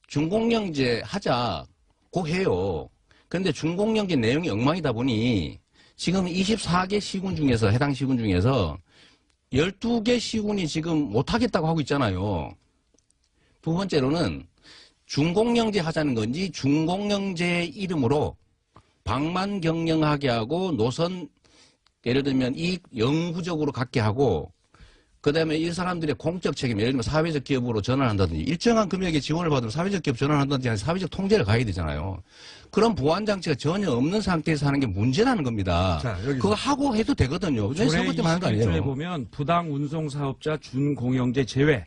준공영제 하자 꼭 해요. 그런데 준공영제 내용이 엉망이다 보니 지금 24개 시군 중에서 해당 시군 중에서 12개 시군이 지금 못하겠다고 하고 있잖아요. 두 번째로는 준공영제 하자는 건지 준공영제 이름으로 방만 경영하게 하고 노선 예를 들면 이익 영구적으로 갖게 하고 그다음에 이 사람들의 공적 책임 예를 들면 사회적 기업으로 전환한다든지 일정한 금액의 지원을 받으면 사회적 기업 전환한다든지 사회적 통제를 가야 되잖아요. 그런 보완 장치가 전혀 없는 상태에서 하는 게 문제라는 겁니다. 자, 여기서. 그거 하고 해도 되거든요. 왜 조례 선거 때만 하는 거 21조에 아니에요? 보면 부당 운송 사업자 준공영제 제외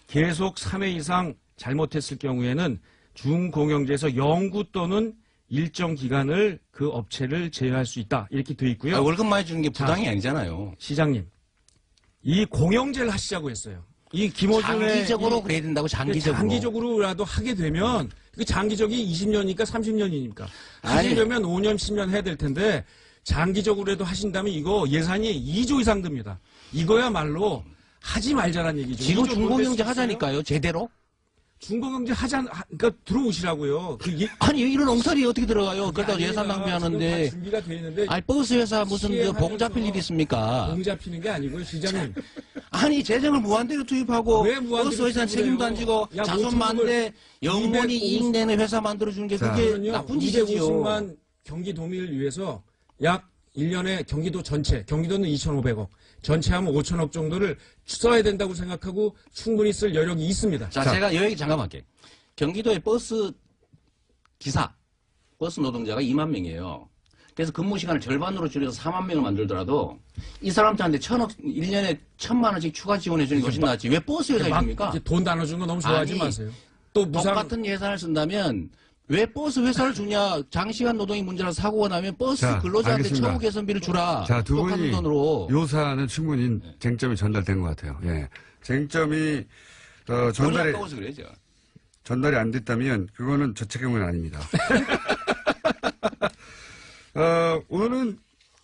계속 3회 이상 잘못했을 경우에는 준공영제에서 영구 또는 일정 기간을 그 업체를 제외할 수 있다. 이렇게 돼 있고요. 월급 많이 주는 게 부당이 아니잖아요. 시장님, 이 공영제를 하시자고 했어요. 이 김어준의 장기적으로 이- 그래야 된다고 장기적으로. 장기적으로라도 하게 되면 그 장기적이 20년이니까 30년이니까 아니. 하시려면 5년 10년 해야 될 텐데 장기적으로라도 하신다면 이거 예산이 2조 이상 듭니다. 이거야말로 하지 말자란 얘기죠. 지금 2조 뭘 중공영제 뺄수 있어요? 하자니까요. 제대로. 중공영제 그러니까 들어오시라고요. 아니 이런 엉터리 어떻게 들어가요? 그러다 예산 낭비하는데. 준비가 돼 있는데 아니 버스 회사 무슨 그 봉 잡힐 일 있습니까? 봉 잡히는 게 아니고요, 시장님. 아니 재정을 무한대로 투입하고 왜 무한대로 버스 회사 투입을 책임도 해요? 안 지고 야, 자손 많은데 영원히 250 이익 내는 회사 만들어주는 게 자. 그게 나쁜 짓이지요. 250만 경기도민을 위해서 약 1년에 경기도 전체, 경기도는 2,500억, 전체 하면 5천억 정도를 써야 된다고 생각하고 충분히 쓸 여력이 있습니다. 자, 제가 이 얘기 잠깐 할게요. 경기도의 버스 기사, 버스 노동자가 2만 명이에요. 그래서 근무 시간을 절반으로 줄여서 4만 명을 만들더라도 이 사람들한테 1년에 1,000만 원씩 추가 지원해 주는 게 훨씬 낫지. 왜 버스 회사에 줍니까? 이제 돈 나눠준 거 너무 좋아하지 아니, 마세요. 또 무상 똑같은 예산을 쓴다면 왜 버스 회사를 주냐? 장시간 노동이 문제라서 사고가 나면 버스 자, 근로자한테 알겠습니다. 처우 개선비를 주라. 자, 두 똑같은 분이 돈으로. 요 사안은 충분히 쟁점이 전달된 것 같아요. 예. 쟁점이 전달이 아까워서 그래요, 제가. 전달이 안 됐다면 그거는 저 책임은 아닙니다. 오늘은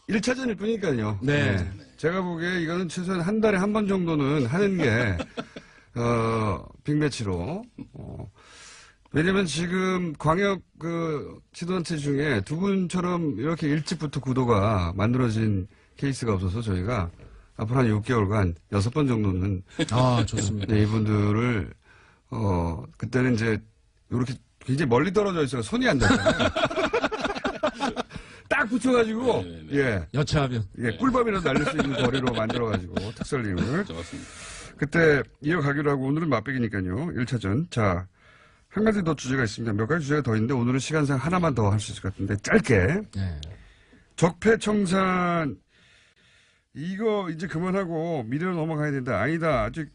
1차전일 뿐이니까요. 네. 예. 제가 보기에 이거는 최소한 한 달에 한 번 정도는 하는 게 빅매치로 왜냐면 지금 광역 지도단체 중에 두 분처럼 이렇게 일찍부터 구도가 만들어진 케이스가 없어서 저희가 앞으로 한 6개월간 6번 정도는 아, 좋습니다. 네, 이분들을 그때는 이제 이렇게 굉장히 멀리 떨어져 있어요. 손이 안 닿잖아요. 딱 붙여가지고 예, 여차하면. 예, 꿀밤이라도 날릴 수 있는 거리로 만들어가지고 특설링을 좋았습니다. 그때 이어가기로 하고 오늘은 맛배기니까요. 1차전. 자, 한 가지 더 주제가 있습니다. 몇 가지 주제가 더 있는데 오늘은 시간상 하나만 더 할 수 있을 것 같은데 짧게 네. 적폐청산 이거 이제 그만하고 미래로 넘어가야 된다. 아니다. 아직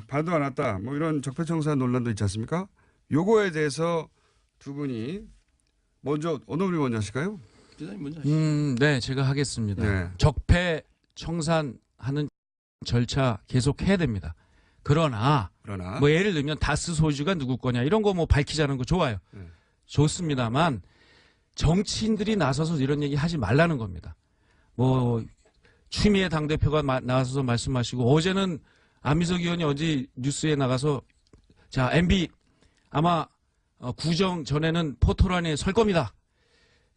반도 안 왔다. 뭐 이런 적폐청산 논란도 있지 않습니까? 요거에 대해서 두 분이 먼저 어느 분이 먼저 하실까요? 기자님 먼저 네, 제가 하겠습니다. 네. 적폐 청산하는 절차 계속 해야 됩니다. 그러나 뭐 예를 들면 다스 소유주가 누구 거냐 이런 거 뭐 밝히자는 거 좋아요. 네. 좋습니다만 정치인들이 나서서 이런 얘기 하지 말라는 겁니다. 뭐 추미애 당대표가 나서서 말씀하시고 어제는 안민석 의원이 어제 뉴스에 나가서 자 MB 아마 구정 전에는 포토란에 설 겁니다.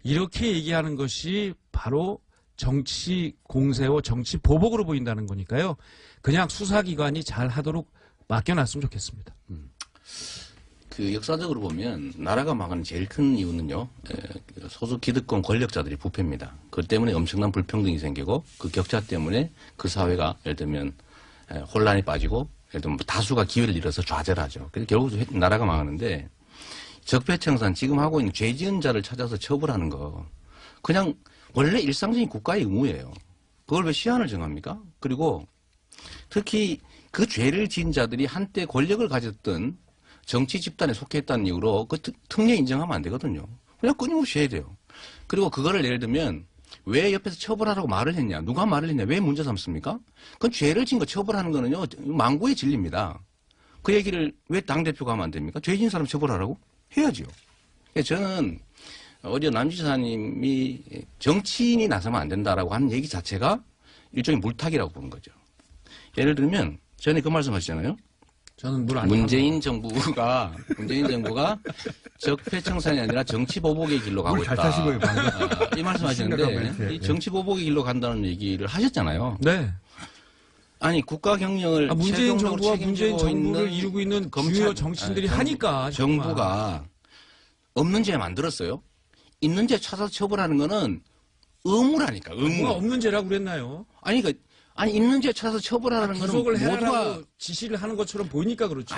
이렇게 얘기하는 것이 바로 정치 공세와 정치 보복으로 보인다는 거니까요. 그냥 수사기관이 잘 하도록 맡겨놨으면 좋겠습니다. 그 역사적으로 보면 나라가 망하는 제일 큰 이유는요, 소수 기득권 권력자들이 부패입니다. 그 때문에 엄청난 불평등이 생기고 그 격차 때문에 그 사회가 예를 들면 혼란이 빠지고 예를 들면 다수가 기회를 잃어서 좌절하죠. 그래서 결국 나라가 망하는데 적폐청산 지금 하고 있는 죄 지은 자를 찾아서 처벌하는 거 그냥 원래 일상적인 국가의 의무예요. 그걸 왜 시한을 정합니까? 그리고 특히 그 죄를 지은 자들이 한때 권력을 가졌던 정치 집단에 속했다는 이유로 그 특례 인정하면 안 되거든요. 그냥 끊임없이 해야 돼요. 그리고 그거를 예를 들면 왜 옆에서 처벌하라고 말을 했냐, 누가 말을 했냐, 왜 문제 삼습니까? 그건 죄를 지은 거 처벌하는 거는요, 망고의 진리입니다. 그 얘기를 왜 당대표가 하면 안 됩니까? 죄 지은 사람 처벌하라고? 해야죠. 저는 어제 남지사님이 정치인이 나서면 안 된다라고 하는 얘기 자체가 일종의 물타기라고 보는 거죠. 예를 들면 전에 그 말씀 하시잖아요. 저는 물 안 문재인 정부가 적폐청산이 아니라 정치보복의 길로 가고 물 잘 있다. 타신 거예요, 방금. 이 말씀하시는데 이 정치보복의 길로 간다는 얘기를 하셨잖아요. 네. 아니 국가 경영을 문재인 최종적으로 정부와 문재인 책임지고 정부를 있는 이루고 있는 검찰, 주요 정치인들이 하니까 정말. 정부가 없는 죄 만들었어요. 있는 죄 찾아서 처벌하는 거는 의무라니까. 누가 의무. 없는 죄라고 그랬나요? 아니 있는 죄 찾아서 처벌하는 거는 구속을 모두가 해라고 지시를 하는 것처럼 보이니까 그렇죠.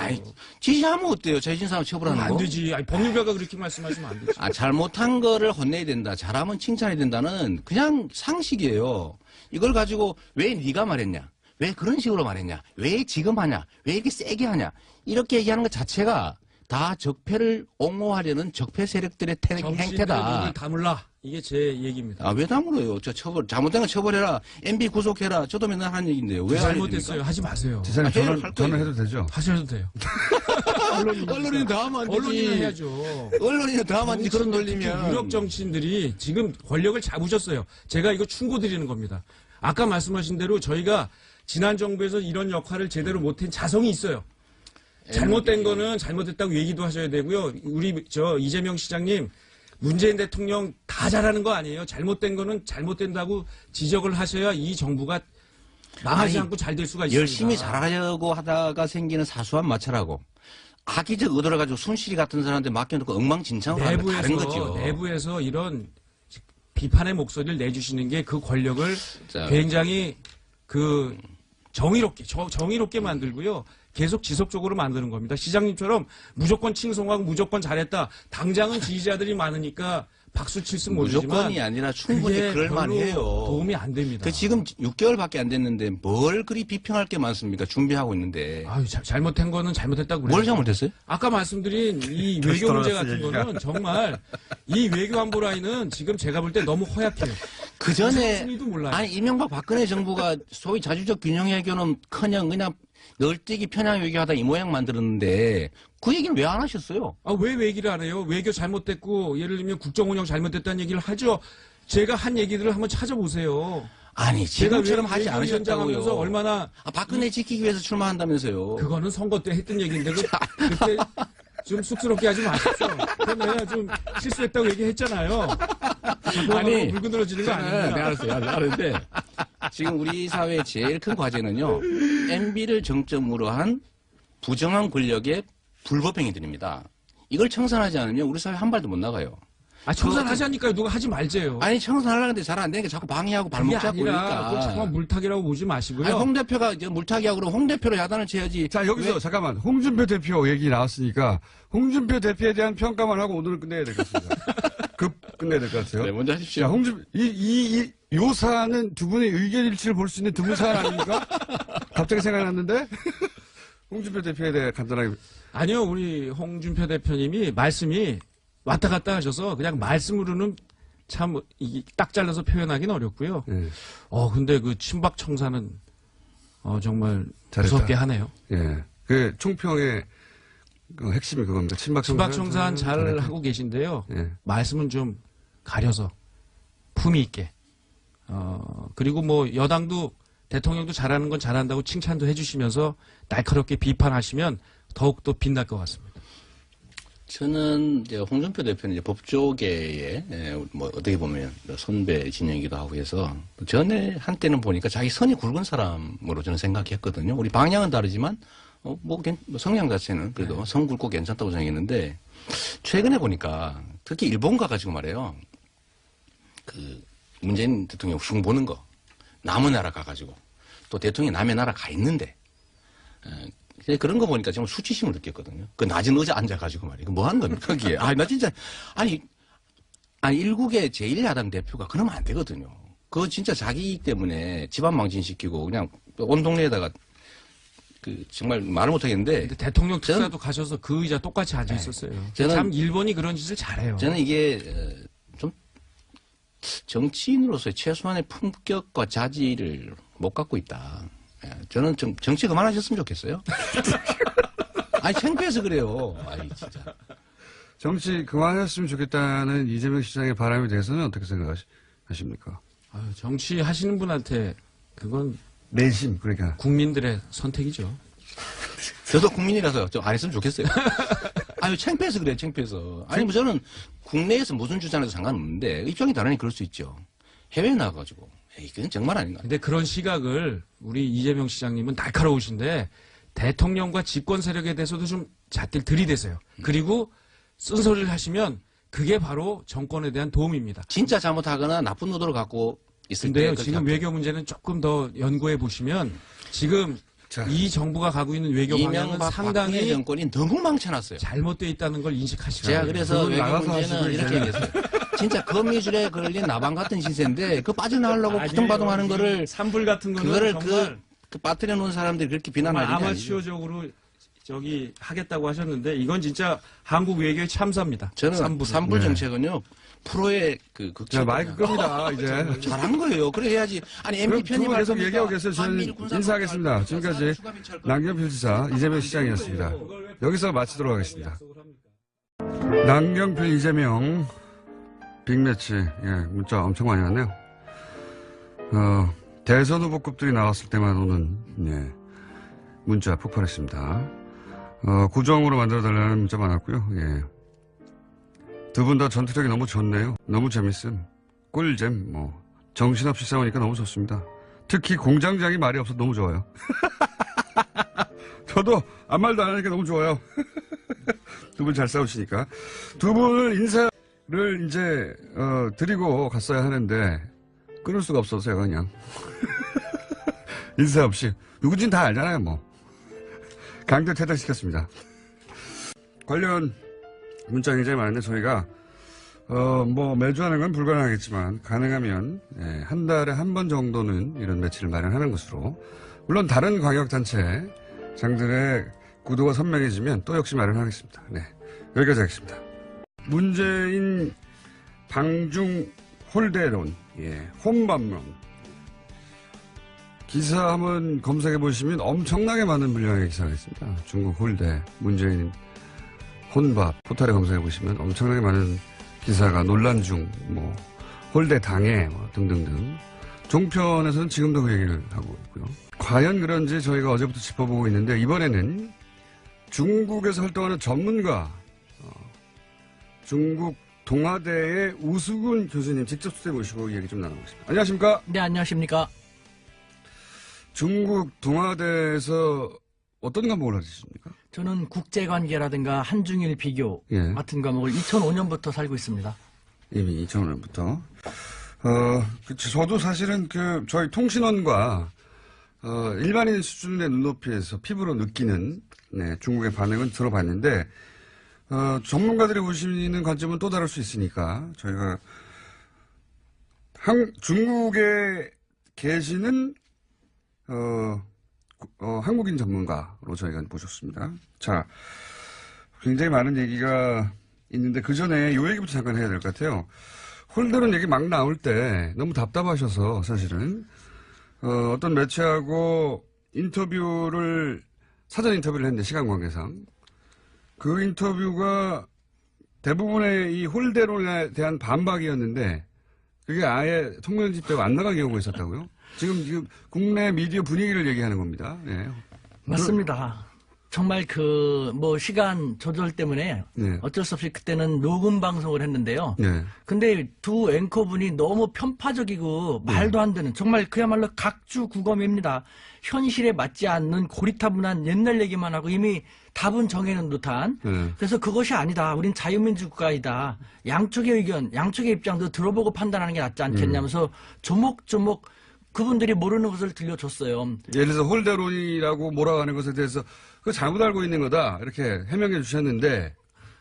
지시하면 어때요? 죄진 사람 처벌하는 거? 안 되지. 법률가가 그렇게 말씀하시면 안 되지. 잘못한 거를 혼내야 된다. 잘하면 칭찬해야 된다는 그냥 상식이에요. 이걸 가지고 왜 네가 말했냐? 왜 그런 식으로 말했냐? 왜 지금 하냐? 왜 이렇게 세게 하냐? 이렇게 얘기하는 것 자체가 다 적폐를 옹호하려는 적폐 세력들의 행태다. 정치인들 다물라. 이게 제 얘기입니다. 왜 다물어요? 잘못된 거 처벌해라. MB 구속해라. 저도 맨날 하는 얘기인데요. 왜 잘못됐어요. 하지 마세요. 지사님 할 저는 해도 되죠? 하셔도 돼요. 언론이 다 하면 안 되지. 언론이나 해야죠. 언론이 다 하면 안 되지. 그런 논리면. 유력 정치인들이 지금 권력을 잡으셨어요. 제가 이거 충고드리는 겁니다. 아까 말씀하신 대로 저희가 지난 정부에서 이런 역할을 제대로 못한 자성이 있어요. 잘못된 거는 잘못됐다고 얘기도 하셔야 되고요. 우리 이재명 시장님, 문재인 대통령 다 잘하는 거 아니에요. 잘못된 거는 잘못된다고 지적을 하셔야 이 정부가 망하지 않고 잘 될 수가 있습니다. 열심히 잘하려고 하다가 생기는 사소한 마찰하고 악의적 의도를 가지고 순실이 같은 사람한테 맡겨놓고 엉망진창으로 하는 건 다른 거죠. 내부에서 이런 비판의 목소리를 내주시는 게 그 권력을 굉장히 정의롭게 만들고요. 계속 지속적으로 만드는 겁니다. 시장님처럼 무조건 칭송하고 무조건 잘했다. 당장은 지지자들이 많으니까 박수 칠 수 모르지만 무조건이 아니라 충분히 그럴 만해요. 도움이 안 됩니다. 지금 6개월밖에 안 됐는데 뭘 그리 비평할 게 많습니까? 준비하고 있는데. 잘못한 거는 잘못했다고 그래요. 뭘 잘못했어요? 아까 말씀드린 이 외교 문제 같은 거는 정말 이 외교 안보 라인은 지금 제가 볼 때 너무 허약해요. 그 전에 몰라요. 이명박 박근혜 정부가 소위 자주적 균형 외교는 커녕 그냥 널뛰기 편향 외교하다 이 모양 만들었는데 그 얘기는 왜 안 하셨어요? 왜 얘기를 안 해요? 외교 잘못됐고 예를 들면 국정 운영 잘못됐다는 얘기를 하죠. 제가 한 얘기들을 한번 찾아보세요. 지금처럼 하지 않으셨다고요. 하면서 얼마나 박근혜 지키기 위해서 출마한다면서요. 그거는 선거 때 했던 얘기인데 그때 좀 쑥스럽게 하지 마십시오. 내가 좀 실수했다고 얘기했잖아요. 물고 늘어지는 거 아닙니다. 네, 알았어요. 지금 우리 사회의 제일 큰 과제는요. MB를 정점으로 한 부정한 권력의 불법행위들입니다. 이걸 청산하지 않으면 우리 사회 한 발도 못 나가요. 청산하자니까요. 누가 하지 말재요. 청산하려는데 잘 안 되니까 자꾸 방해하고 발목 잡고 그러니까. 잠깐 물타기라고 보지 마시고요. 홍 대표가 이제 물타기하고 그러면 홍 대표로 야단을 쳐야지. 자, 여기서 잠깐만. 홍준표 대표 얘기 나왔으니까 홍준표 대표에 대한 평가만 하고 오늘 끝내야 되겠습니다. 끝내야 될 것 같아요. 네, 먼저 하십시오. 자, 요 사안은 두 분의 의견 일치를 볼 수 있는 드문 사안 아닙니까? 갑자기 생각났는데? 홍준표 대표에 대해 간단하게. 아니요, 우리 홍준표 대표님이 말씀이 왔다 갔다 하셔서 그냥 말씀으로는 참 딱 잘라서 표현하기는 어렵고요. 근데 그 친박 청사는 정말 잘했다. 무섭게 하네요. 예. 그 총평의 핵심이 그겁니다. 친박 청산 잘 잘했다. 하고 계신데요. 예. 말씀은 좀 가려서 품위 있게. 그리고 여당도 대통령도 잘하는 건 잘한다고 칭찬도 해주시면서 날카롭게 비판하시면 더욱더 빛날 것 같습니다. 저는 이제 홍준표 대표는 이제 법조계의 어떻게 보면 선배 진영이기도 하고 해서 전에 한때는 보니까 자기 선이 굵은 사람으로 저는 생각했거든요. 우리 방향은 다르지만 뭐 성향 자체는 그래도 성 굵고 괜찮다고 생각했는데 최근에 보니까 특히 일본 가가지고 말이에요. 그 문재인 대통령 흉 보는 거 남의 나라 가가지고 또 대통령이 남의 나라 가 있는데 그런 거 보니까 정말 수치심을 느꼈거든요. 그 낮은 의자 앉아가지고 말이에요. 뭐 하는 겁니까 거기에? 나 진짜 아니 일국의 제1야당 대표가 그러면 안 되거든요. 그거 진짜 자기 이익 때문에 집안 망신시키고 그냥 온 동네에다가 그 정말 말을 못하겠는데. 근데 대통령 특사도 가셔서 그 의자 똑같이 앉아 있었어요. 참 일본이 그런 짓을 잘해요. 저는 이게 좀 정치인으로서의 최소한의 품격과 자질을 못 갖고 있다. 저는 좀 정치 그만하셨으면 좋겠어요. 아니 창피해서 그래요. 아니 진짜. 정치 그만했으면 좋겠다는 이재명 시장의 바람에 대해서는 어떻게 생각하십니까? 정치 하시는 분한테 그건 내심 그러니까 국민들의 선택이죠. 저도 국민이라서 좀 안 했으면 좋겠어요. 아유 창피해서 그래요. 창피해서. 아니 뭐 저는 국내에서 무슨 주장해도 상관없는데 입장이 다르니 그럴 수 있죠. 해외에 나가가지고 그건 정말 아닌가. 근데 그런 시각을 우리 이재명 시장님은 날카로우신데 대통령과 집권 세력에 대해서도 좀 잣들 들이대세요. 그리고 쓴소리를 하시면 그게 바로 정권에 대한 도움입니다. 진짜 잘못하거나 나쁜 의도를 갖고 있을 때. 근데요, 지금 외교 문제는 조금 더 연구해 보시면 지금 이 정부가 가고 있는 외교 방향은 상당히 정권이 너무 망쳐놨어요. 잘못되어 있다는 걸 인식하시라. 제가 그래서 외교 문제는 이렇게 얘기했어요. 진짜 거미줄에 걸린 나방 같은 시세인데 그 빠져나가려고 바둥바둥하는 거를 산불 같은 거는 그거를 정말 그 빠뜨려 놓은 사람들이 그렇게 비난하는 게 아니죠. 아마추어적으로 저기 하겠다고 하셨는데 이건 진짜 한국 외교의 참사입니다. 저는 산불 정책은요. 프로의 그 극장. 마이크 끕니다 이제. 잘한 거예요. 그래 해야지. 아니 MB 편입 계속 얘기하고 계세요. 저는 인사하겠습니다. 지금까지 남경필 지사 이재명 시장이었습니다. 여기서 마치도록 하겠습니다. 남경필 이재명 빅매치 문자 엄청 많이 왔네요. 대선 후보급들이 나왔을 때만 오는 문자 폭발했습니다. 고정으로 만들어달라는 문자 많았고요. 두 분 다 전투력이 너무 좋네요. 너무 재밌음. 꿀잼, 정신없이 싸우니까 너무 좋습니다. 특히 공장장이 말이 없어서 너무 좋아요. 저도 아무 말도 안 하니까 너무 좋아요. 두 분 잘 싸우시니까. 두 분을 인사를 이제, 드리고 갔어야 하는데, 끊을 수가 없었어요, 그냥. 인사 없이. 누군지는 다 알잖아요, 강제 퇴장시켰습니다. 관련 문자 굉장히 많은데 저희가 매주 하는 건 불가능하겠지만 가능하면 한 달에 한 번 정도는 이런 매치를 마련하는 것으로 물론 다른 광역단체장들의 구도가 선명해지면 또 역시 마련하겠습니다. 여기까지 하겠습니다. 문재인 방중 홀대론, 혼밥론 기사 한번 검색해 보시면 엄청나게 많은 분량의 기사가 있습니다. 중국 홀대, 문재인 혼밥 포털에 검색해 보시면 엄청나게 많은 기사가 논란 중, 홀대 당해 등등등. 종편에서는 지금도 그 얘기를 하고 있고요. 과연 그런지 저희가 어제부터 짚어보고 있는데 이번에는 중국에서 활동하는 전문가, 중국 동아대의 우수근 교수님 직접 수대 모시고 얘기 좀 나눠보겠습니다. 안녕하십니까? 네, 안녕하십니까? 중국 동아대에서 어떤 과목을 하셨습니까? 저는 국제관계라든가 한중일 비교 같은 과목을 2005년부터 살고 있습니다. 이미 2005년부터. 저도 사실은 저희 통신원과, 일반인 수준의 눈높이에서 피부로 느끼는, 중국의 반응은 들어봤는데, 전문가들이 보시는 관점은 또 다를 수 있으니까, 저희가, 중국에 계시는, 한국인 전문가로 저희가 모셨습니다. 자, 굉장히 많은 얘기가 있는데 그 전에 요 얘기부터 잠깐 해야 될 것 같아요. 홀대론 얘기 막 나올 때 너무 답답하셔서 사실은 어떤 매체하고 사전 인터뷰를 했는데 시간 관계상 그 인터뷰가 대부분의 이 홀대론에 대한 반박이었는데 그게 아예 통면집대가 안 나간 경우가 있었다고요? 지금 국내 미디어 분위기를 얘기하는 겁니다. 맞습니다. 정말 뭐 시간 조절 때문에 네. 어쩔 수 없이 그때는 녹음 방송을 했는데요. 네. 근데 두 앵커분이 너무 편파적이고 말도 안 되는 정말 그야말로 각주국엄입니다. 현실에 맞지 않는 고리타분한 옛날 얘기만 하고 이미 답은 정해놓은 듯한. 그래서 그것이 아니다. 우린 자유민주 국가이다. 양쪽의 의견, 양쪽의 입장도 들어보고 판단하는 게 낫지 않겠냐면서 조목조목 그분들이 모르는 것을 들려줬어요. 예를 들어서 홀대론이라고 몰아가는 것에 대해서 그거 잘못 알고 있는 거다 이렇게 해명해 주셨는데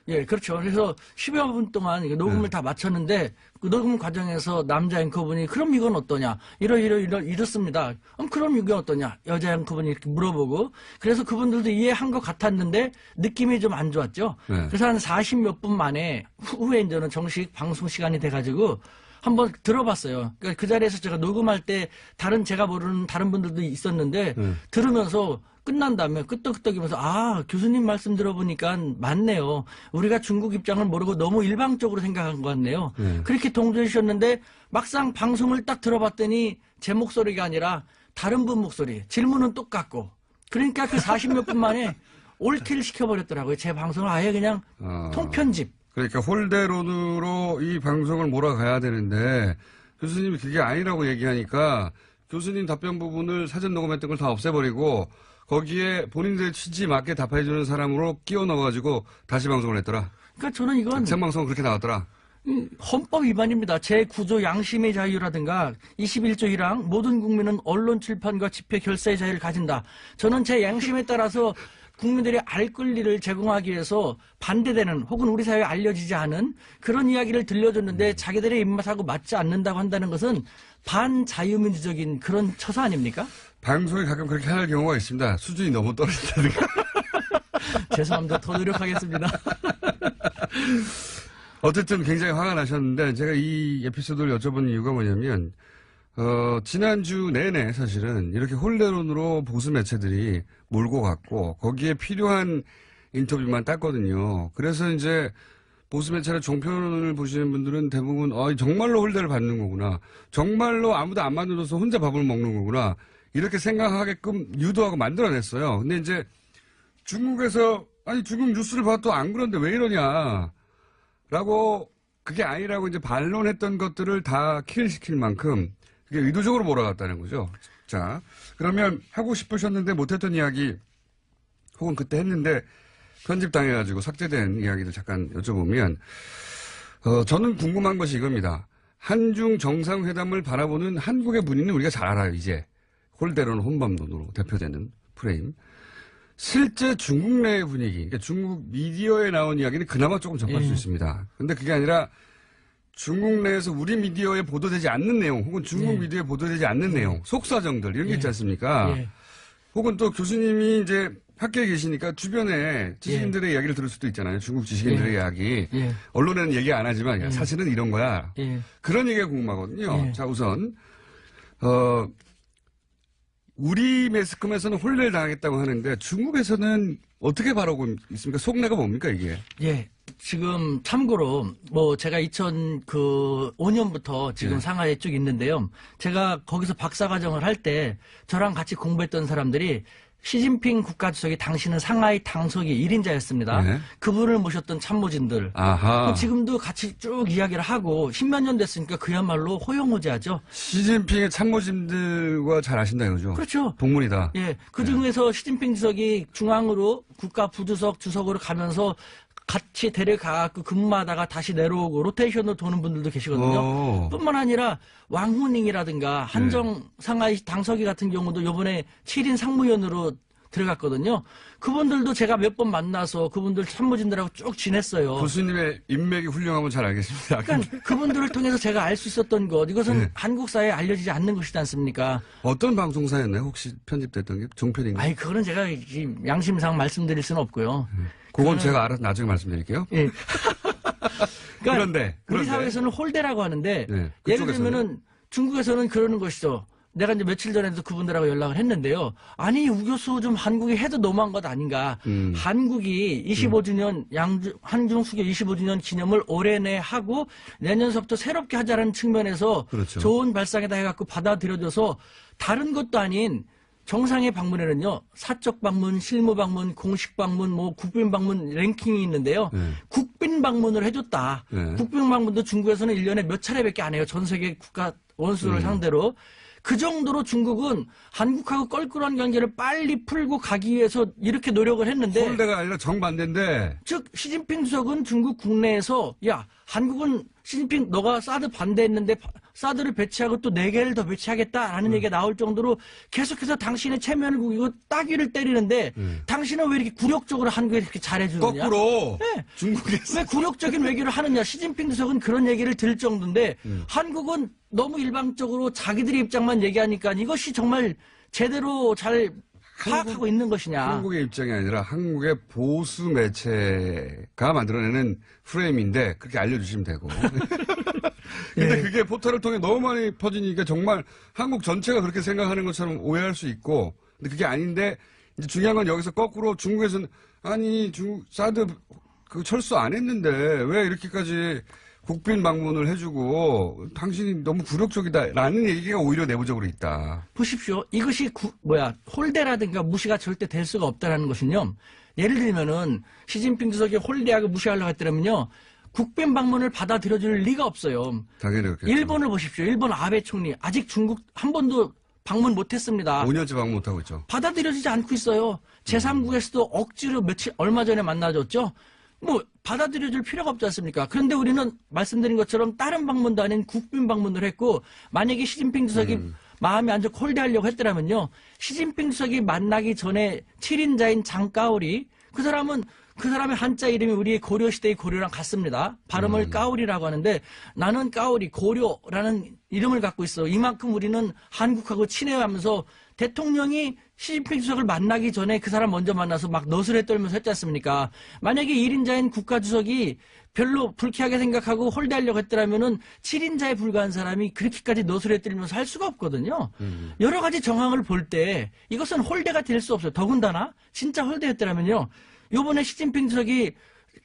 예, 그렇죠. 그래서 10여 분 동안 녹음을 다 마쳤는데 그 녹음 과정에서 남자 앵커분이 그럼 이건 어떠냐? 이렇습니다. 그럼 이게 어떠냐? 여자 앵커분이 이렇게 물어보고 그래서 그분들도 이해한 것 같았는데 느낌이 좀 안 좋았죠. 그래서 한 40몇 분 만에 후에 이제는 정식 방송 시간이 돼가지고 한번 들어봤어요. 그러니까 그 자리에서 제가 녹음할 때 제가 모르는 다른 분들도 있었는데 들으면서 끝난 다음에 끄떡끄떡이면서 교수님 말씀 들어보니까 맞네요. 우리가 중국 입장을 모르고 너무 일방적으로 생각한 것 같네요. 그렇게 동조해 주셨는데 막상 방송을 딱 들어봤더니 제 목소리가 아니라 다른 분 목소리, 질문은 똑같고 그러니까 그 40몇 분 만에 올킬 시켜버렸더라고요. 제 방송을 아예 그냥 통편집. 그러니까 홀대론으로 이 방송을 몰아가야 되는데 교수님이 그게 아니라고 얘기하니까 교수님 답변 부분을 사전 녹음했던 걸 다 없애버리고 거기에 본인들의 취지에 맞게 답해주는 사람으로 끼워 넣어가지고 다시 방송을 했더라. 그러니까 저는 이건 생방송은 그렇게 나왔더라. 헌법 위반입니다. 제9조 양심의 자유라든가 21조 1항 모든 국민은 언론 출판과 집회 결사의 자유를 가진다. 저는 제 양심에 따라서 국민들이 알 권리를 제공하기 위해서 반대되는 혹은 우리 사회에 알려지지 않은 그런 이야기를 들려줬는데 자기들의 입맛하고 맞지 않는다고 한다는 것은 반자유민주적인 그런 처사 아닙니까? 방송이 가끔 그렇게 할 경우가 있습니다. 수준이 너무 떨어진다든가. 죄송합니다. 더 노력하겠습니다. 어쨌든 굉장히 화가 나셨는데 제가 이 에피소드를 여쭤본 이유가 뭐냐면 지난주 내내 사실은 이렇게 홀대론으로 보수 매체들이 몰고 갔고 거기에 필요한 인터뷰만 땄거든요. 그래서 이제 보수 매체의 종편을 보시는 분들은 대부분 정말로 홀대를 받는 거구나. 정말로 아무도 안 만들어서 혼자 밥을 먹는 거구나. 이렇게 생각하게끔 유도하고 만들어냈어요. 근데 이제 중국에서 중국 뉴스를 봐도 안 그런데 왜 이러냐. 라고 그게 아니라고 이제 반론했던 것들을 다 킬시킬 만큼 그게 의도적으로 몰아갔다는 거죠. 자, 그러면 하고 싶으셨는데 못했던 이야기 혹은 그때 했는데 편집당해가지고 삭제된 이야기를 잠깐 여쭤보면 저는 궁금한 것이 이겁니다. 한중 정상회담을 바라보는 한국의 분위기는 우리가 잘 알아요. 이제 홀대로는 혼밥론으로 대표되는 프레임. 실제 중국 내의 분위기, 그러니까 중국 미디어에 나온 이야기는 그나마 조금 접할 수 있습니다. 근데 그게 아니라 중국 내에서 우리 미디어에 보도되지 않는 내용, 혹은 중국 미디어에 보도되지 않는 내용, 속사정들 이런 게 있지 않습니까? 혹은 또 교수님이 이제 학교에 계시니까 주변에 지식인들의 이야기를 들을 수도 있잖아요. 중국 지식인들의 이야기. 언론에는 얘기 안 하지만 사실은 이런 거야. 그런 얘기가 궁금하거든요. 자, 우선 우리 매스컴에서는 혼례를 당하겠다고 하는데 중국에서는 어떻게 바라고 있습니까? 속내가 뭡니까 이게? 예. 지금 참고로 제가 2005년부터 지금 상하이에 쭉 있는데요. 제가 거기서 박사과정을 할 때 저랑 같이 공부했던 사람들이 시진핑 국가주석이 당시는 상하이 당석이 1인자였습니다. 그분을 모셨던 참모진들. 지금도 같이 쭉 이야기를 하고 10몇 년 됐으니까 그야말로 호영호재하죠. 시진핑의 참모진들과 잘 아신다 이거죠? 그렇죠. 동문이다. 예. 그 중에서 시진핑 주석이 중앙으로 국가 부주석 주석으로 가면서 같이 데려가고 근무하다가 다시 내려오고 로테이션으로 도는 분들도 계시거든요. 뿐만 아니라 왕후닝이라든가 한정 상하이 당서기 같은 경우도 이번에 7인 상무위원으로 들어갔거든요. 그분들도 제가 몇 번 만나서 그분들 참모진들하고 쭉 지냈어요. 교수님의 인맥이 훌륭하면 잘 알겠습니다. 그러니까 그분들을 통해서 제가 알 수 있었던 것, 이것은 한국 사회에 알려지지 않는 것이지 않습니까? 어떤 방송사였나요? 혹시 편집됐던 게? 종편인가요? 그거는 제가 양심상 말씀드릴 수는 없고요. 그건 제가 알아서 나중에 말씀드릴게요. 예. 그런데 우리 사회에서는 홀대라고 하는데 예를 들면은 중국에서는 그러는 것이죠. 내가 이제 며칠 전에도 그분들하고 연락을 했는데요. 아니 우 교수 좀 한국이 해도 너무한 것 아닌가. 한국이 25주년 한중 수교 25주년 기념을 올해 내 하고 내년서부터 새롭게 하자는 측면에서 그렇죠. 좋은 발상에다 해갖고 받아들여줘서 다른 것도 아닌 정상의 방문에는요, 사적 방문, 실무 방문, 공식 방문, 뭐 국빈 방문 랭킹이 있는데요. 국빈 방문을 해줬다. 국빈 방문도 중국에서는 1년에 몇 차례밖에 안 해요. 전 세계 국가 원수를 상대로. 그 정도로 중국은 한국하고 껄끄러운 관계를 빨리 풀고 가기 위해서 이렇게 노력을 했는데, 홀대가 아니라 정반대인데, 즉 시진핑 주석은 중국 국내에서 야, 한국은 시진핑 너가 사드 반대했는데 사드를 배치하고 또 4개를 더 배치하겠다라는 얘기가 나올 정도로 계속해서 당신의 체면을 구기고 따귀를 때리는데, 당신은 왜 이렇게 굴욕적으로 한국에 이렇게 잘해주느냐? 거꾸로 네. 중국에서 왜 굴욕적인 외교를 하느냐? 시진핑 주석은 그런 얘기를 들을 정도인데, 한국은 너무 일방적으로 자기들의 입장만 얘기하니까 이것이 정말 제대로 잘 파악하고 있는 것이냐? 한국의 입장이 아니라 한국의 보수 매체가 만들어내는 프레임인데 그렇게 알려주시면 되고. 근데 그게 포털을 통해 너무 많이 퍼지니까 정말 한국 전체가 그렇게 생각하는 것처럼 오해할 수 있고, 근데 그게 아닌데 이제 중요한 건 여기서 거꾸로 중국에서는 아니 중국 사드 그 철수 안 했는데 왜 이렇게까지 국빈 방문을 해주고 당신이 너무 굴욕적이다라는 얘기가 오히려 내부적으로 있다. 보십시오. 이것이 홀대라든가 무시가 절대 될 수가 없다라는 것은요. 예를 들면은 시진핑 주석이 홀대하고 무시하려고 했더라면요. 국빈 방문을 받아들여줄 리가 없어요. 당연히 그렇겠죠. 일본을 보십시오. 일본 아베 총리 아직 중국 한 번도 방문 못했습니다. 5년째 방문 못하고 있죠. 받아들여지지 않고 있어요. 제3국에서도 억지로 얼마 전에 만나줬죠. 뭐 받아들여줄 필요가 없지 않습니까? 그런데 우리는 말씀드린 것처럼 다른 방문도 아닌 국빈 방문을 했고, 만약에 시진핑 주석이 마음이 안 좋고 홀대하려고 했더라면요, 시진핑 주석이 만나기 전에 7인자인 장까오리, 그 사람의 한자 이름이 우리의 고려시대의 고려랑 같습니다. 발음을 까오리라고 하는데, 나는 까오리, 고려라는 이름을 갖고 있어. 이만큼 우리는 한국하고 친해하면서 대통령이 시진핑 주석을 만나기 전에 그 사람 먼저 만나서 막 너스레 떨면서 했지 않습니까? 만약에 1인자인 국가주석이 별로 불쾌하게 생각하고 홀대하려고 했더라면은 7인자에 불과한 사람이 그렇게까지 너스레 떨면서 할 수가 없거든요. 여러 가지 정황을 볼 때 이것은 홀대가 될 수 없어요. 더군다나 진짜 홀대였더라면요. 요번에 시진핑 주석이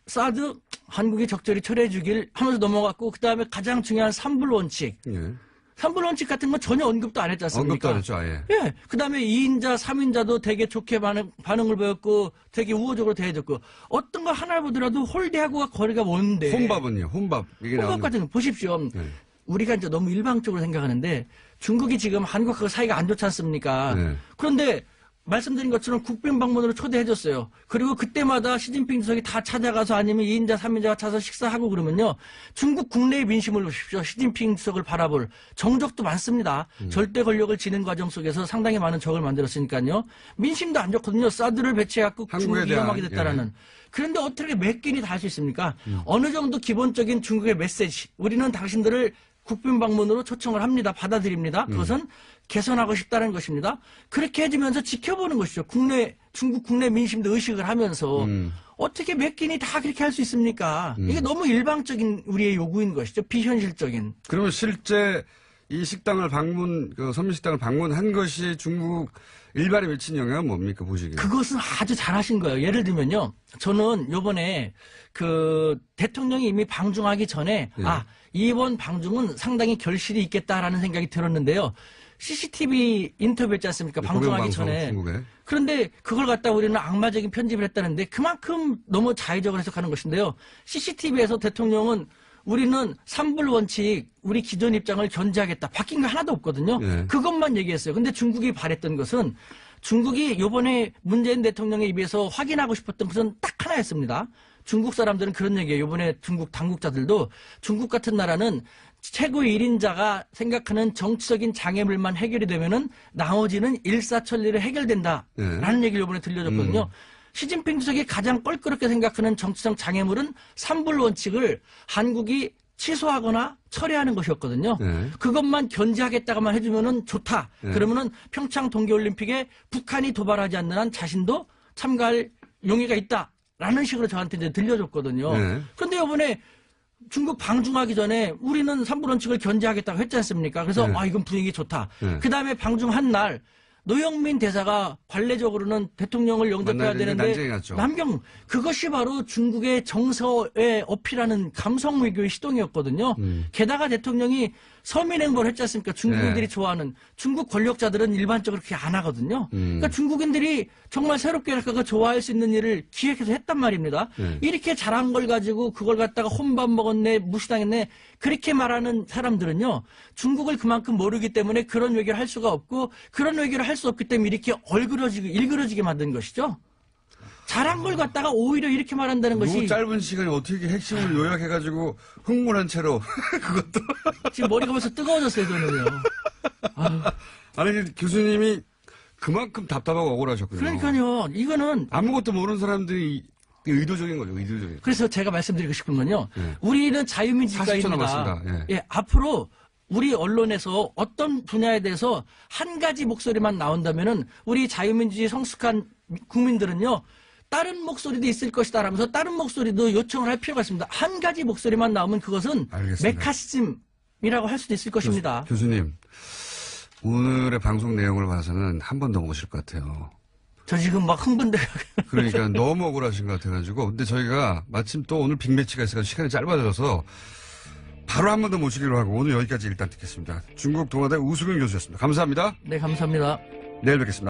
사드 한국이 적절히 처리해 주길 하면서 넘어갔고, 그 다음에 가장 중요한 3불 원칙. 예. 3불 원칙 같은 거 전혀 언급도 안 했지 않습니까? 언급도 안 했죠, 아예. 예. 그 다음에 2인자, 3인자도 되게 좋게 반응을 보였고, 되게 우호적으로 대해줬고, 어떤 거 하나 보더라도 홀대하고가 거리가 먼데. 혼밥은요, 혼밥. 이게 혼밥 나오는 같은 거 보십시오. 네. 우리가 이제 너무 일방적으로 생각하는데, 중국이 지금 한국하고 사이가 안 좋지 않습니까? 네. 그런데, 말씀드린 것처럼 국빈 방문으로 초대해줬어요. 그리고 그때마다 시진핑 주석이 다 찾아가서 아니면 2인자, 3인자가 찾아서 식사하고 그러면요. 중국 국내의 민심을 보십시오. 시진핑 주석을 바라볼 정적도 많습니다. 절대 권력을 지는 과정 속에서 상당히 많은 적을 만들었으니까요. 민심도 안 좋거든요. 사드를 배치해갖고 중국이 위험하게 됐다라는. 그런데 어떻게 몇 끼니 다 할 수 있습니까? 어느 정도 기본적인 중국의 메시지. 우리는 당신들을 국빈 방문으로 초청을 합니다. 받아들입니다. 그것은 개선하고 싶다는 것입니다. 그렇게 해주면서 지켜보는 것이죠. 중국 국내 민심도 의식을 하면서 어떻게 몇 끼니 다 그렇게 할 수 있습니까? 이게 너무 일방적인 우리의 요구인 것이죠. 비현실적인. 그러면 실제 이 식당을 선민식당을 방문한 것이 중국 일반에 미친 영향은 뭡니까, 보시기에? 그것은 아주 잘하신 거예요. 예를 들면요. 저는 요번에 대통령이 이미 방중하기 전에, 이번 방중은 상당히 결실이 있겠다라는 생각이 들었는데요. CCTV 인터뷰했지 않습니까? 방중하기 전에. 중국에. 그런데 그걸 갖다 우리는 악마적인 편집을 했다는데 그만큼 너무 자의적으로 해석하는 것인데요. CCTV에서 대통령은 우리는 3불 원칙, 우리 기존 입장을 견제하겠다. 바뀐 거 하나도 없거든요. 네. 그것만 얘기했어요. 근데 중국이 바랬던 것은 중국이 요번에 문재인 대통령의 입에서 확인하고 싶었던 것은 딱 하나였습니다. 중국 사람들은 그런 얘기예요. 요번에 중국 당국자들도 중국 같은 나라는 최고 1인자가 생각하는 정치적인 장애물만 해결이 되면은 나머지는 일사천리로 해결된다라는 얘기를 요번에 들려줬거든요. 시진핑 주석이 가장 껄끄럽게 생각하는 정치적 장애물은 3불 원칙을 한국이 취소하거나 철회하는 것이었거든요. 그것만 견제하겠다가만 해주면은 좋다. 그러면은 평창 동계올림픽에 북한이 도발하지 않는 한 자신도 참가할 용의가 있다라는 식으로 저한테 이제 들려줬거든요. 그런데 이번에 중국 방중하기 전에 우리는 3불 원칙을 견제하겠다고 했지 않습니까? 그래서 이건 분위기 좋다. 그 다음에 방중한 날 노영민 대사가 관례적으로는 대통령을 영접해야 되는데 남경 그것이 바로 중국의 정서에 어필하는 감성 외교의 시동이었거든요. 게다가 대통령이 서민 행보를 했지 않습니까? 중국인들이 네. 좋아하는. 중국 권력자들은 일반적으로 그렇게 안 하거든요. 그러니까 중국인들이 정말 새롭게 좋아할 수 있는 일을 기획해서 했단 말입니다. 이렇게 잘한 걸 가지고 그걸 갖다가 혼밥 먹었네, 무시당했네, 그렇게 말하는 사람들은요, 중국을 그만큼 모르기 때문에 그런 외교를 할 수가 없고, 그런 외교를 할 수 없기 때문에 이렇게 일그러지게 만든 것이죠. 잘한 걸 갖다가 오히려 이렇게 말한다는 것이 너무 짧은 시간에 어떻게 핵심을 요약해가지고 흥분한 채로 그것도. 지금 머리가 벌써 뜨거워졌어요, 저는요. 아니, 교수님이 그만큼 답답하고 억울하셨군요. 그러니까요, 이거는 아무것도 모르는 사람들이 의도적인 거죠, 의도적인. 그래서 제가 말씀드리고 싶은 건요. 우리는 자유민주 40초 국가입니다. 남았습니다. 예, 앞으로 우리 언론에서 어떤 분야에 대해서 한 가지 목소리만 나온다면은 우리 자유민주주의 성숙한 국민들은요. 다른 목소리도 있을 것이다라면서 다른 목소리도 요청을 할 필요가 있습니다. 한 가지 목소리만 나오면 그것은 알겠습니다. 메카시즘이라고 할 수도 있을 것입니다. 교수님, 오늘의 방송 내용을 봐서는 한 번 더 오실 것 같아요. 저 지금 막 흥분돼. 그러니까 너무 억울하신 것 같아가지고. 근데 저희가 마침 또 오늘 빅매치가 있어서 시간이 짧아져서 바로 한 번 더 모시기로 하고 오늘 여기까지 일단 듣겠습니다. 중국 동아대 우수경 교수였습니다. 감사합니다. 네, 감사합니다. 내일 뵙겠습니다.